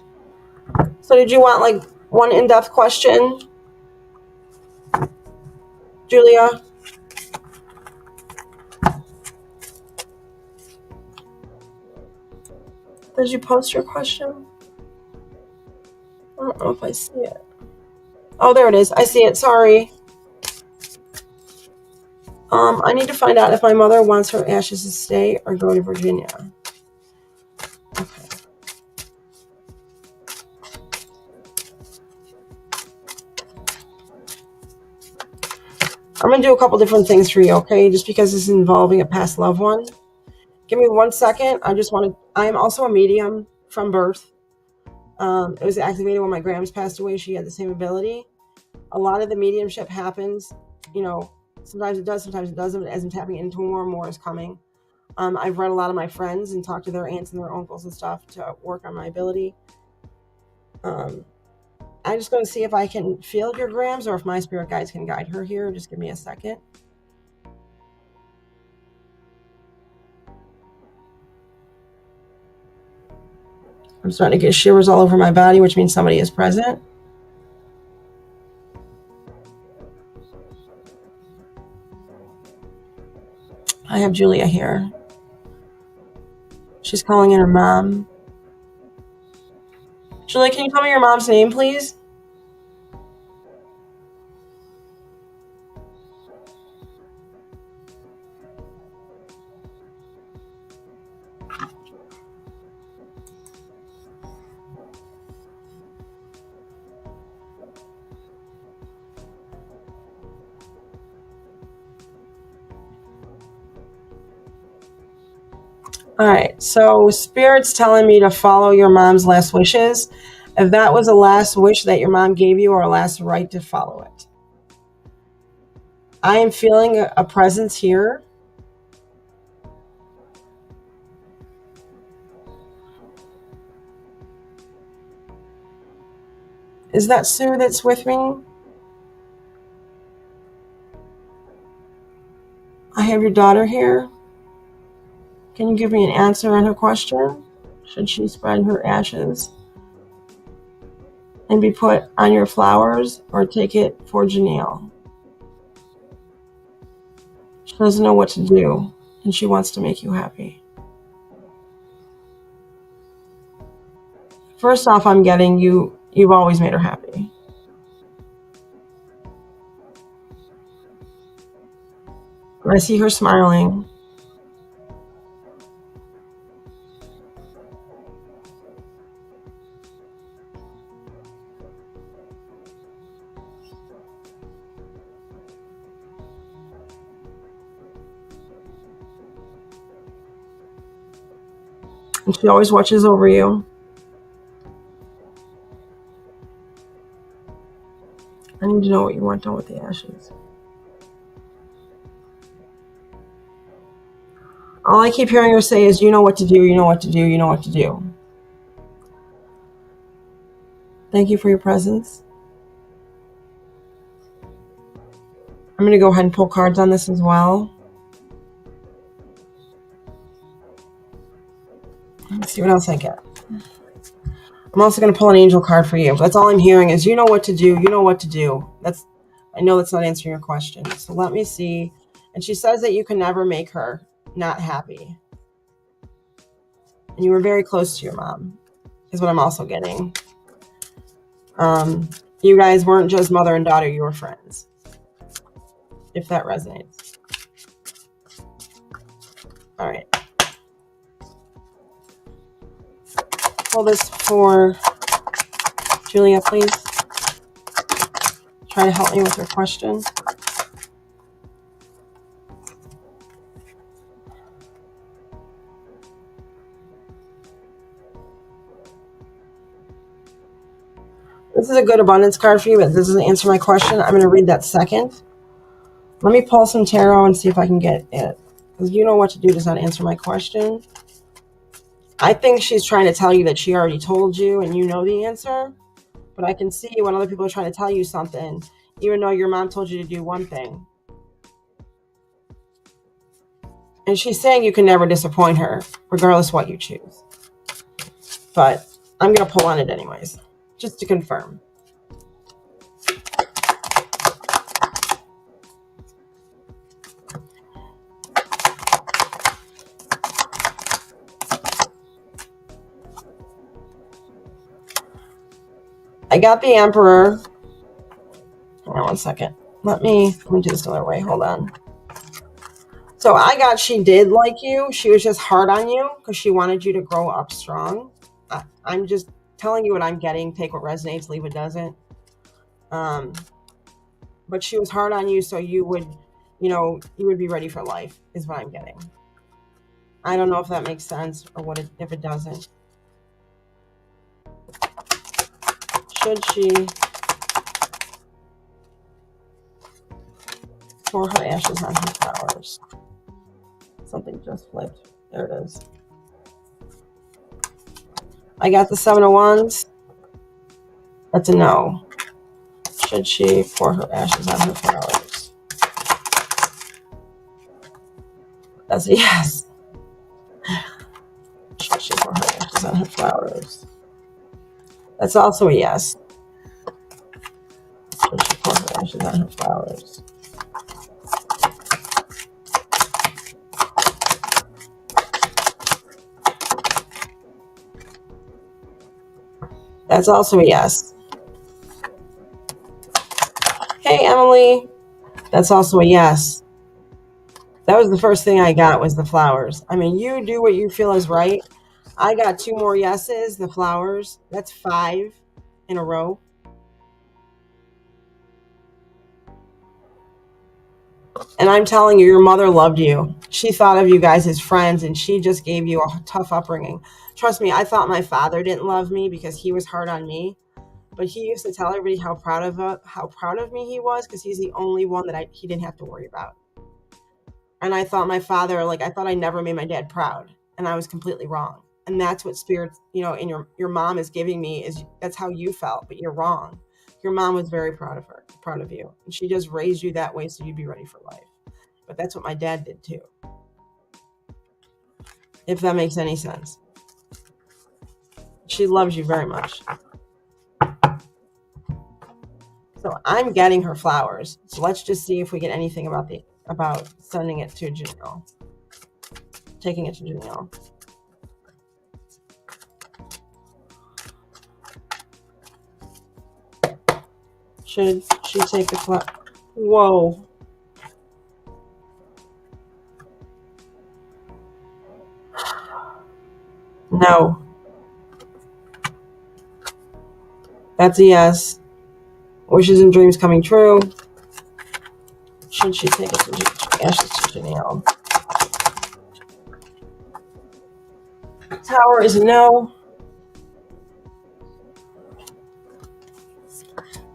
Speaker 1: So did you want like one in-depth question, Julia? Did you post your question? I don't know if I see it. Oh, there it is. I see it. Sorry. I need to find out if my mother wants her ashes to stay or go to Virginia. Okay. I'm going to do a couple different things for you, okay? Just because this is involving a past loved one. Give me 1 second. I am also a medium from birth. It was activated when my grams passed away. She had the same ability. A lot of the mediumship happens, sometimes it does, sometimes it doesn't. As I'm tapping into more is coming. I've read a lot of my friends and talked to their aunts and their uncles and stuff to work on my ability. I'm just going to see if I can feel your grams or if my spirit guides can guide her here. Just give me a second. I'm starting to get shivers all over my body, which means somebody is present. I have Julia here. She's calling in her mom. Julia, can you tell me your mom's name, please? All right, so Spirit's telling me to follow your mom's last wishes. If that was a last wish that your mom gave you or a last right to follow it. I am feeling a presence here. Is that Sue that's with me? I have your daughter here. Can you give me an answer on her question? Should she spread her ashes and be put on your flowers or take it for Janelle? She doesn't know what to do and she wants to make you happy. First off, I'm getting you've always made her happy. I see her smiling. And she always watches over you. I need to know what you want done with the ashes. All I keep hearing her say is, you know what to do, you know what to do, you know what to do. Thank you for your presence. I'm going to go ahead and pull cards on this as well. Let's see what else I get. I'm also going to pull an angel card for you. That's all I'm hearing is, you know what to do, you know what to do. I know that's not answering your question. So let me see. And she says that you can never make her not happy. And you were very close to your mom, is what I'm also getting. You guys weren't just mother and daughter, you were friends. If that resonates. All right. Pull this for Julia, please. Try to help me with your question. This is a good abundance card for you, but this doesn't answer my question. I'm going to read that second. Let me pull some tarot and see if I can get it. Because you know what to do does not answer my question. I think she's trying to tell you that she already told you and you know the answer. But I can see when other people are trying to tell you something, even though your mom told you to do one thing. And she's saying you can never disappoint her, regardless what you choose. But I'm going to pull on it anyways, just to confirm. I got the Emperor. Hold on one second. Let me do this another way. Hold on. So I got she did like you. She was just hard on you because she wanted you to grow up strong. I'm just telling you what I'm getting. Take what resonates, leave what doesn't. But she was hard on you so you would be ready for life is what I'm getting. I don't know if that makes sense or if it doesn't. Should she pour her ashes on her flowers? Something just flipped. There it is. I got the Seven of Wands. That's a no. Should she pour her ashes on her flowers? That's a yes. Should she pour her ashes on her flowers? That's also a yes. Should she pour her ashes on her flowers? That's also a yes. Hey, Emily. That's also a yes. That was the first thing I got was the flowers. I mean, you do what you feel is right. I got 2 more yeses, the flowers. That's 5 in a row. And I'm telling you, your mother loved you. she thought of you guys as friends, and she just gave you a tough upbringing. Trust me, I thought my father didn't love me because he was hard on me, but he used to tell everybody how proud of me he was because he's the only one that he didn't have to worry about. And I thought my father, like, I thought I never made my dad proud, and I was completely wrong. And that's what spirit, and your mom is giving me, is that's how you felt, but you're wrong. Your mom was very proud of you, and she just raised you that way so you'd be ready for life. But that's what my dad did too, if that makes any sense. She loves you very much. So I'm getting her flowers. So let's just see if we get anything about sending it to Janelle, taking it to Janelle. Should she take the flower? Whoa. No. That's a yes. Wishes and dreams coming true. Should she take it to Ashes to Janelle? Tower is a no.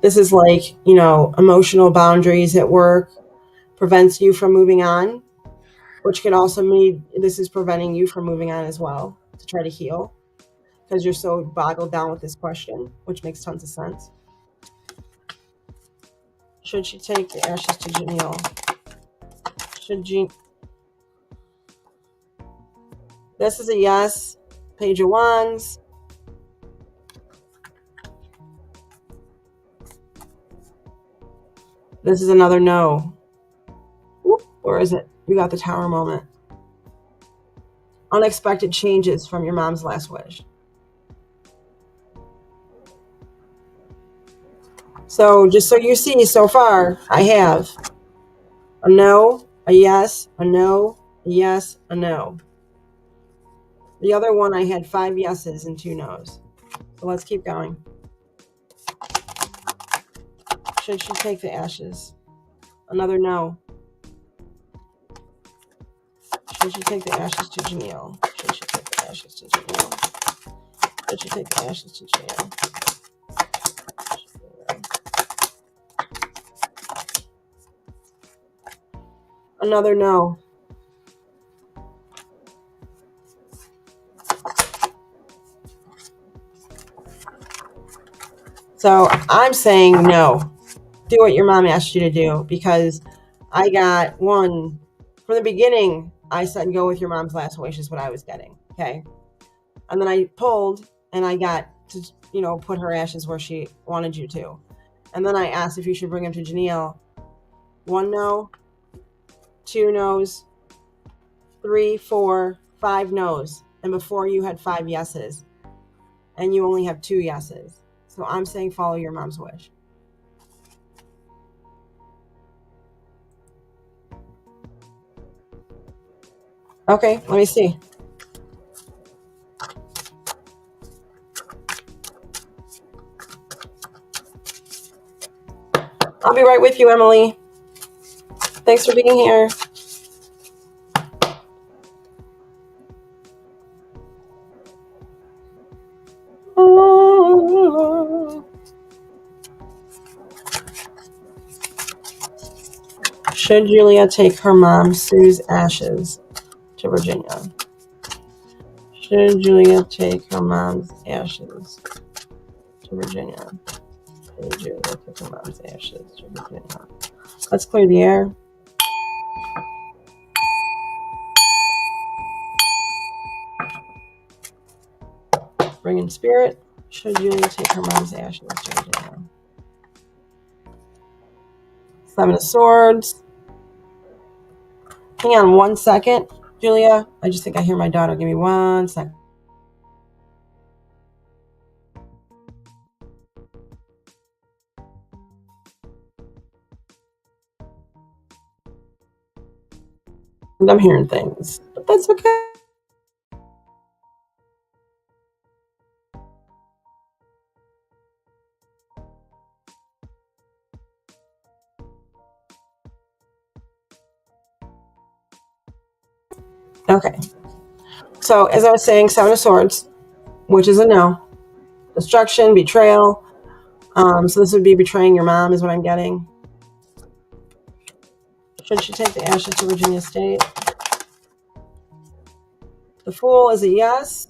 Speaker 1: This is like, emotional boundaries at work prevents you from moving on, which could also mean this is preventing you from moving on as well to try to heal because you're so boggled down with this question, which makes tons of sense. Should she take the Ashes to Janelle? This is a yes. Page of Wands. This is another no. Or is it? You got the Tower moment. Unexpected changes from your mom's last wish. So just so you see, so far, I have a no, a yes, a no, a yes, a no. The other one, I had 5 yeses and 2 nos. So let's keep going. Should she take the Ashes? Another no. Should she take the Ashes to Janelle? Should she take the Ashes to Janelle? Should she take the Ashes to Janelle? Another no. So I'm saying no. Do what your mom asked you to do, because I got one from the beginning. I said go with your mom's last wish is what I was getting. Okay. And then I pulled and I got to, put her ashes where she wanted you to. And then I asked if you should bring them to Janelle. 1 no, 2 no's, 3, 4, 5 no's. And before you had 5 yeses. And you only have 2 yeses. So I'm saying follow your mom's wish. Okay, let me see. I'll be right with you, Emily. Thanks for being here. Should Julia take her mom Sue's ashes to Virginia? Should Julia take her mom's ashes to Virginia? Should Julia take her mom's ashes to Virginia? Let's clear the air. Bring in spirit. Should Julia take her mom's ashes to Virginia? 7 of Swords. Hang on 1 second, Julia. I just think I hear my daughter. Give me 1 second. And I'm hearing things, but that's okay. Okay. So as I was saying, Seven of Swords, which is a no. Destruction, betrayal. So this would be betraying your mom, is what I'm getting. Should she take the ashes to Virginia State? The Fool is a yes.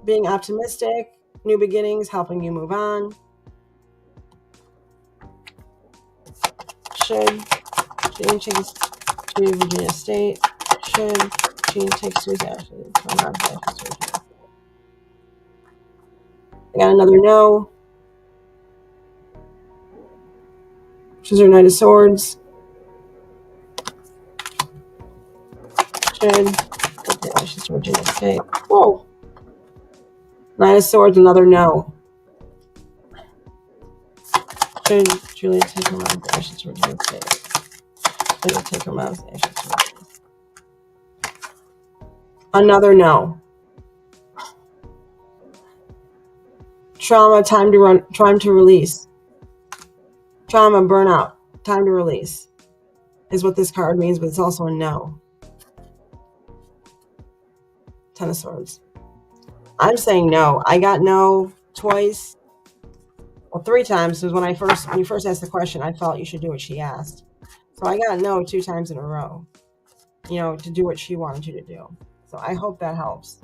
Speaker 1: Being optimistic, new beginnings, helping you move on. Should Jane take this to Virginia State? Should Jane take Sue's ashes? My mom's ashes to Virginia State? I got another no. Choose her Knight of Swords. Should take the ashes to Virginia State? Whoa. Knight of Swords, another no. Should Julia take her mom's ashes to Virginia State? Should I take her mom's ashes to Virginia State? Another no. Trauma, time to release. Trauma, burnout, time to release is what this card means, but it's also a no. Ten of Swords. I'm saying no. I got no twice. Well, 3 times. Because when you first asked the question, I felt you should do what she asked. So I got no 2 times in a row, to do what she wanted you to do. So I hope that helps.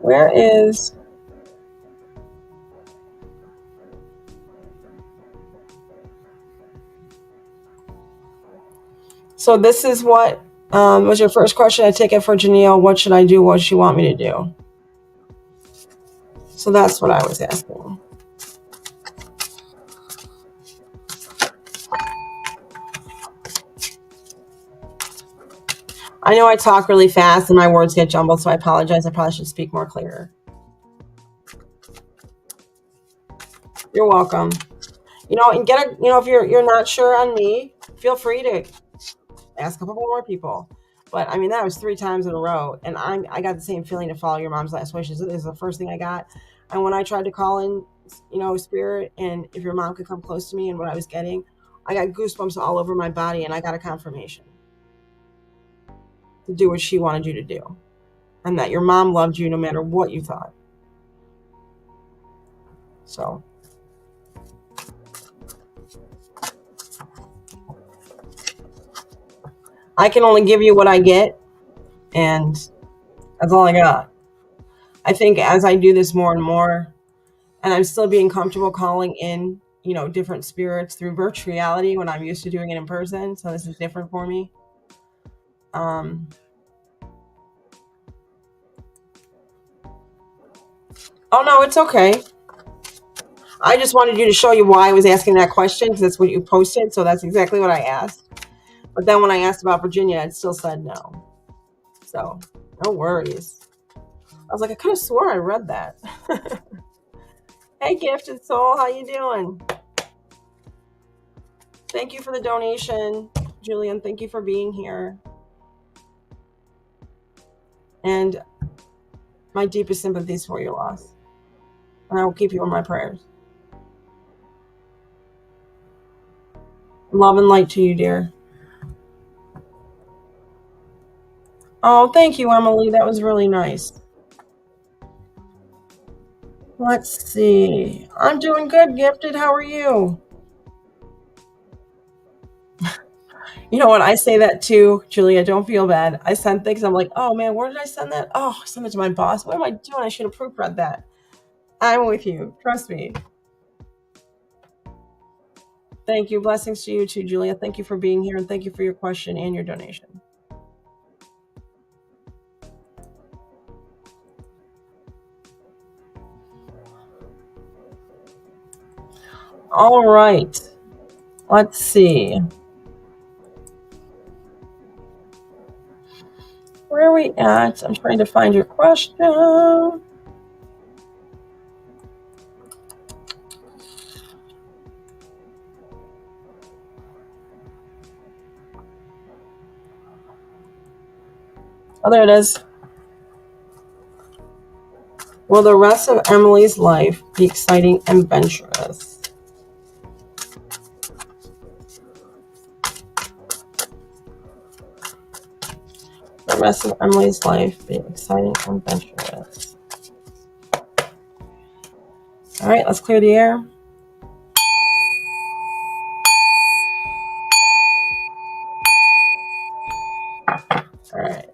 Speaker 1: Where is... So this is what was your first question. I take it for Janelle. What should I do? What does she want me to do? So that's what I was asking. I know I talk really fast and my words get jumbled, so I apologize. I probably should speak more clearer. You're welcome. And if you're not sure on me, feel free to ask a couple more people. But I mean, that was 3 times in a row, and I got the same feeling to follow your mom's last wishes. This is the first thing I got, and when I tried to call in, spirit, and if your mom could come close to me, and what I was getting, I got goosebumps all over my body, and I got a confirmation to do what she wanted you to do, and that your mom loved you no matter what you thought. So I can only give you what I get, and that's all I got. I think as I do this more and more, and I'm still being comfortable calling in, different spirits through virtual reality when I'm used to doing it in person. So this is different for me. Oh no, it's okay. I just wanted you to show you why I was asking that question, because that's what you posted. So that's exactly what I asked. But then when I asked about Virginia, it still said no. So no worries. I was like, I could have swore I read that. Hey, Gifted Soul, how you doing? Thank you for the donation, Julian. Thank you for being here. And my deepest sympathies for your loss. And I will keep you in my prayers. Love and light to you, dear. Oh, thank you, Emily. That was really nice. Let's see. I'm doing good, Gifted. How are you? You know what? I say that too, Julia. Don't feel bad. I send things. I'm like, oh man, where did I send that? Oh, I sent it to my boss. What am I doing? I should have proofread that. I'm with you. Trust me. Thank you. Blessings to you too, Julia. Thank you for being here, and thank you for your question and your donation. All right. Let's see. Where are we at? I'm trying to find your question. Oh, there it is. Will the rest of Emily's life be exciting and adventurous? The rest of Emily's life be exciting and adventurous. All right, let's clear the air. All right.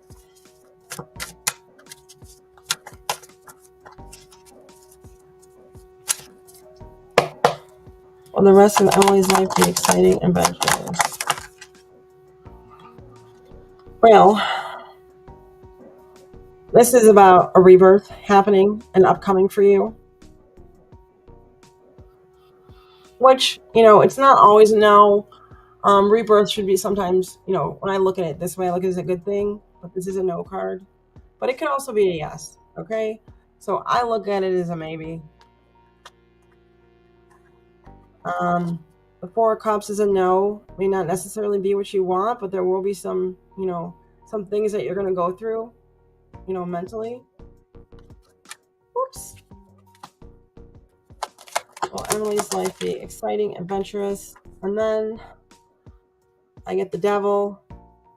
Speaker 1: Will the rest of Emily's life be exciting and adventurous? Well, this is about a rebirth happening and upcoming for you. Which, it's not always a no. Rebirth should be sometimes, when I look at it this way, I look at it as a good thing, but this is a no card. But it can also be a yes, okay? So I look at it as a maybe. The Four of Cups is a no. May not necessarily be what you want, but there will be some, some things that you're going to go through, mentally. Oops. Will Emily's life be exciting, adventurous? And then I get the Devil.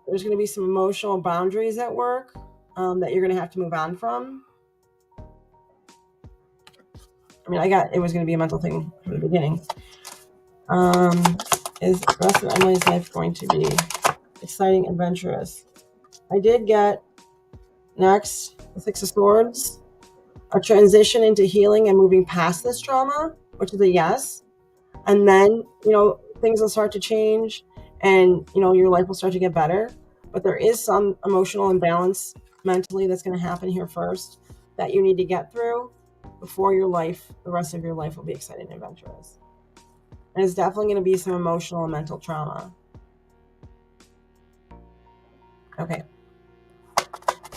Speaker 1: There's going to be some emotional boundaries at work that you're going to have to move on from. I mean, it was going to be a mental thing from the beginning. Is the rest of Emily's life going to be exciting, adventurous? I did get next the Six of Swords, a transition into healing and moving past this trauma, which is a yes. And then, things will start to change and, your life will start to get better. But there is some emotional imbalance mentally that's going to happen here first that you need to get through before the rest of your life will be exciting and adventurous. And it's definitely going to be some emotional and mental trauma. Okay.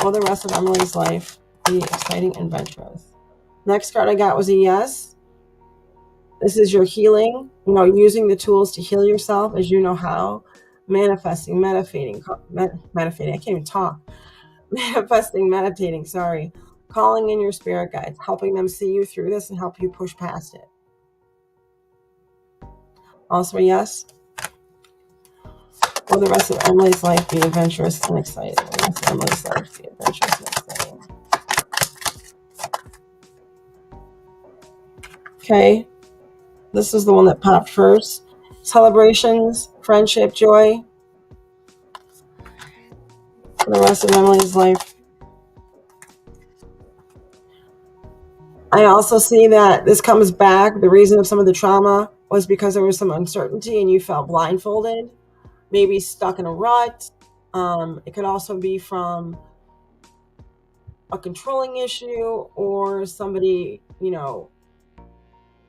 Speaker 1: Will the rest of Emily's life be exciting and adventurous? Next card I got was a yes. This is your healing, using the tools to heal yourself as you know how. Manifesting, meditating. I can't even talk. Manifesting, meditating, sorry. Calling in your spirit guides, helping them see you through this and help you push past it. Also a yes. Will the rest of Emily's life be adventurous and exciting? Will the rest of Emily's life be adventurous and exciting? Okay. This is the one that popped first. Celebrations, friendship, joy. For the rest of Emily's life. I also see that this comes back. The reason of some of the trauma was because there was some uncertainty and you felt blindfolded, maybe stuck in a rut. It could also be from a controlling issue or somebody,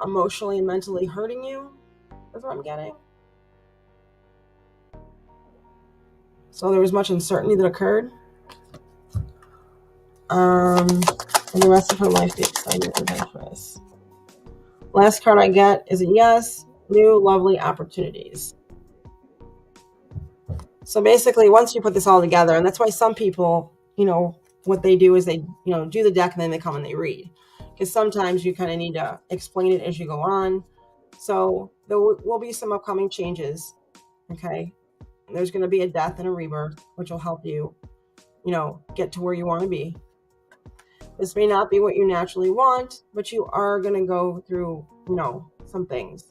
Speaker 1: emotionally and mentally hurting you. That's what I'm getting. So there was much uncertainty that occurred. And the rest of her life be exciting and adventurous. Last card I get is a yes. New lovely opportunities. So basically, once you put this all together, and that's why some people, what they do is they, do the deck and then they come and they read. Because sometimes you kind of need to explain it as you go on. So there will be some upcoming changes. Okay. There's going to be a death and a rebirth, which will help you, get to where you want to be. This may not be what you naturally want, but you are going to go through, some things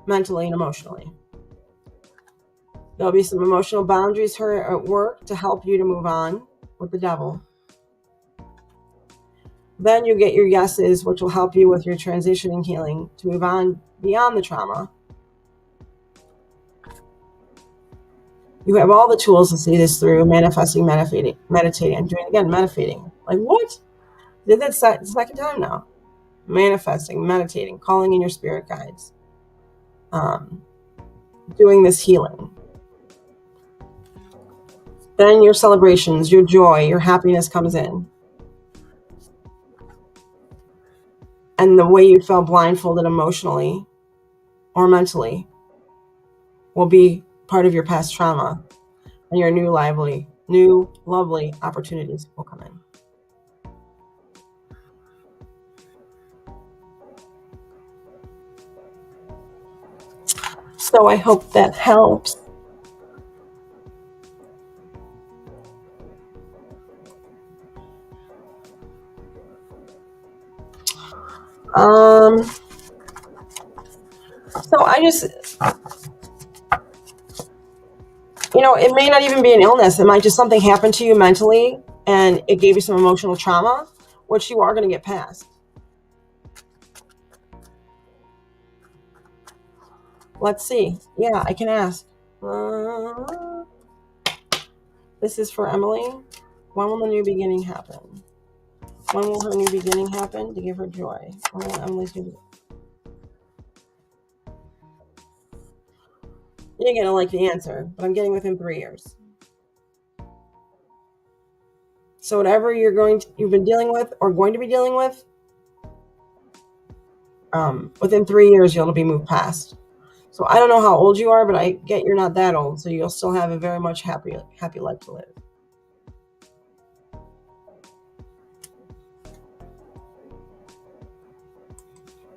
Speaker 1: mentally and emotionally. There'll be some emotional boundaries here at work to help you to move on with the Devil. Then you get your yeses, which will help you with your transition and healing to move on beyond the trauma. You have all the tools to see this through: manifesting, meditating. I'm doing it again, meditating. Like, what? Did that second time now. Manifesting, meditating, calling in your spirit guides. Doing this healing. Then your celebrations, your joy, your happiness comes in. And the way you felt blindfolded emotionally or mentally will be part of your past trauma and your new new, lovely opportunities will come in. So I hope that helps. Um, so I just, it may not even be an illness. It might just something happen to you mentally and it gave you some emotional trauma, which you are going to get past. Let's see. Yeah, I can ask. This is for Emily. When will the new beginning happen? When will her new beginning happen to give her joy? When will Emily's new You're going to like the answer, but I'm getting within 3 years. So whatever you've been dealing with or going to be dealing with, within 3 years you'll be moved past. So I don't know how old you are, but I get you're not that old, so you'll still have a very much happy life to live.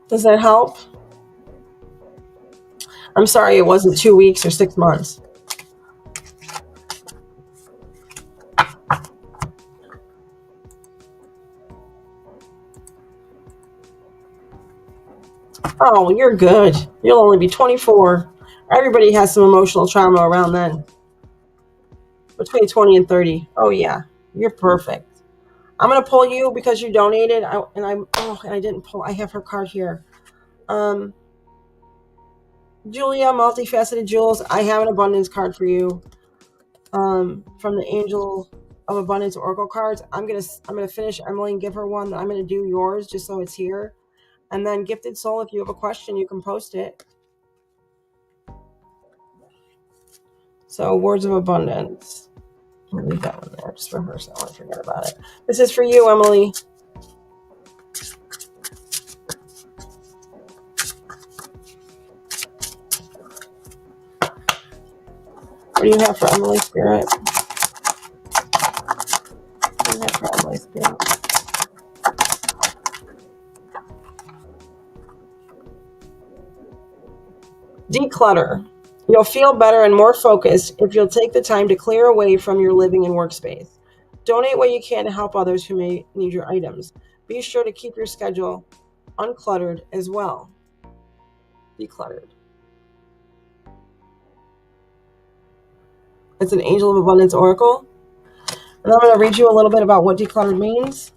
Speaker 1: Does that help? I'm sorry it wasn't 2 weeks or 6 months. Oh, you're good. You'll only be 24. Everybody has some emotional trauma around then. Between 20 and 30. Oh yeah, you're perfect. I'm gonna pull you because you donated. And I didn't pull. I have her card here. Um, Julia, multifaceted Jules. I have an abundance card for you. From the Angel of Abundance Oracle cards. I'm gonna finish Emily and give her one. I'm gonna do yours just so it's here. And then Gifted Soul, if you have a question, you can post it. So words of abundance. I'm gonna leave that one there just for her, so I won't forget about it. This is for you, Emily. What do you have for Emily Spirit? What do you have for Emily Spirit? Declutter. You'll feel better and more focused if you'll take the time to clear away from your living and workspace. Donate what you can to help others who may need your items. Be sure to keep your schedule uncluttered as well. Decluttered. It's an Angel of Abundance Oracle. And I'm going to read you a little bit about what decluttered means.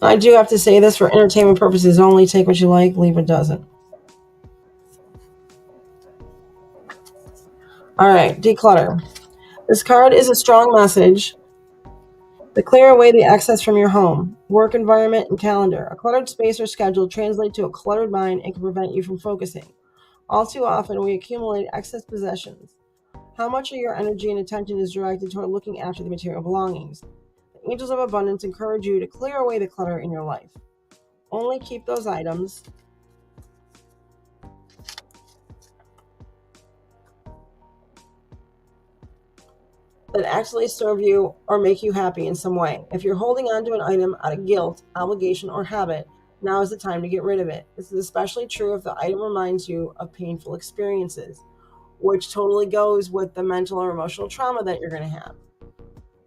Speaker 1: I do have to say this for entertainment purposes only. Take what you like, leave what doesn't. All right, declutter. This card is a strong message to clear away the excess from your home, work environment, and calendar. A cluttered space or schedule translates to a cluttered mind and can prevent you from focusing. All too often, we accumulate excess possessions. How much of your energy and attention is directed toward looking after the material belongings? The Angels of Abundance encourage you to clear away the clutter in your life. Only keep those items that actually serve you or make you happy in some way. If you're holding on to an item out of guilt, obligation, or habit, now is the time to get rid of it. This is especially true if the item reminds you of painful experiences, which totally goes with the mental or emotional trauma that you're going to have.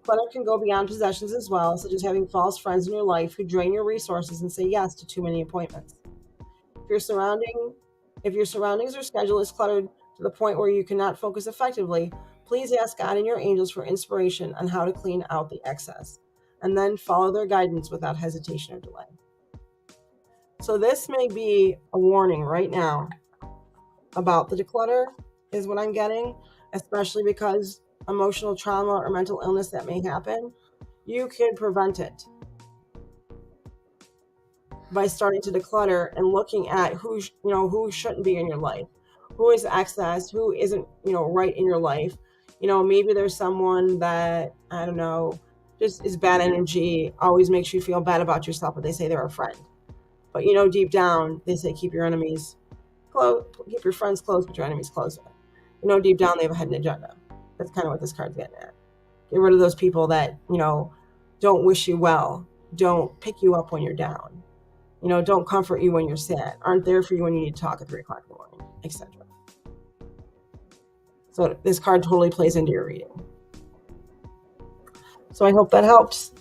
Speaker 1: Clutter can go beyond possessions as well, such as having false friends in your life who drain your resources and say yes to too many appointments. If your surroundings or schedule is cluttered to the point where you cannot focus effectively, please ask God and your angels for inspiration on how to clean out the excess, and then follow their guidance without hesitation or delay. So this may be a warning right now about the declutter, is what I'm getting, especially because emotional trauma or mental illness that may happen, you can prevent it by starting to declutter and looking at who shouldn't be in your life, who is excess, who isn't right in your life. Maybe there's someone that, I don't know, just is bad energy, always makes you feel bad about yourself, but they say they're a friend. But deep down, they say keep your enemies close, keep your friends close, but your enemies closer. Deep down, they have a hidden agenda. That's kind of what this card's getting at. Get rid of those people that, don't wish you well, don't pick you up when you're down, don't comfort you when you're sad, aren't there for you when you need to talk at 3 o'clock in the morning, etc. So this card totally plays into your reading. So I hope that helps.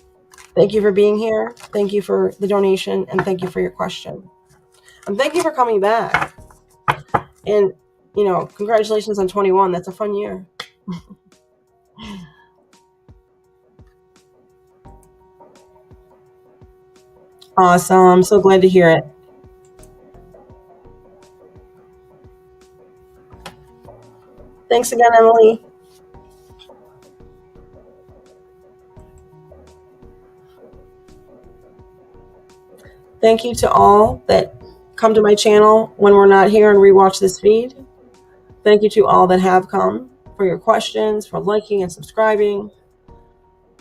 Speaker 1: Thank you for being here. Thank you for the donation, and thank you for your question. And thank you for coming back. And, congratulations on 21. That's a fun year. Awesome. I'm so glad to hear it. Thanks again, Emily. Thank you to all that come to my channel when we're not here and rewatch this feed. Thank you to all that have come for your questions, for liking and subscribing,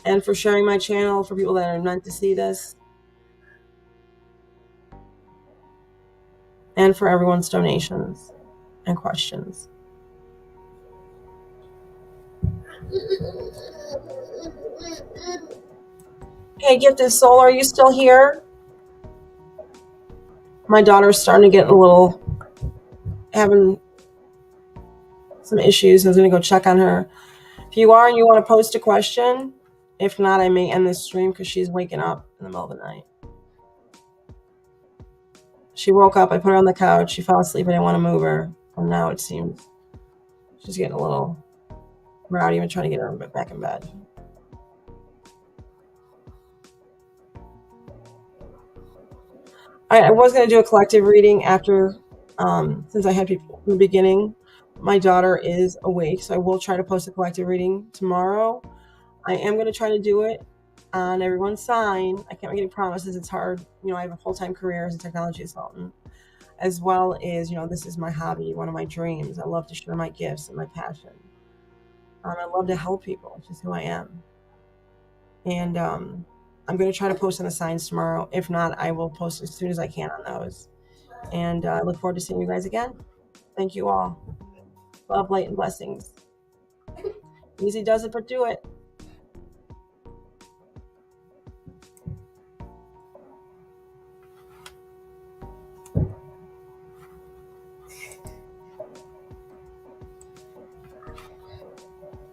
Speaker 1: and for sharing my channel for people that are meant to see this, and for everyone's donations and questions. Hey, Gifted Soul, are you still here? My daughter's starting to get having some issues. I was going to go check on her. If you are and you want to post a question, if not, I may end this stream because she's waking up in the middle of the night. She woke up, I put her on the couch, she fell asleep, I didn't want to move her. And now it seems she's getting a little rowdy. I'm trying to get her back in bed. I was going to do a collective reading after, since I had people in the beginning. My daughter is awake, so I will try to post a collective reading tomorrow. I am going to try to do it on everyone's sign. I can't make any promises. It's hard. I have a full-time career as a technology consultant, as well as, this is my hobby, one of my dreams. I love to share my gifts and my passion. I love to help people. It's just who I am. And I'm going to try to post on the signs tomorrow. If not, I will post as soon as I can on those. And I look forward to seeing you guys again. Thank you all. Love, light, and blessings. Easy does it, but do it.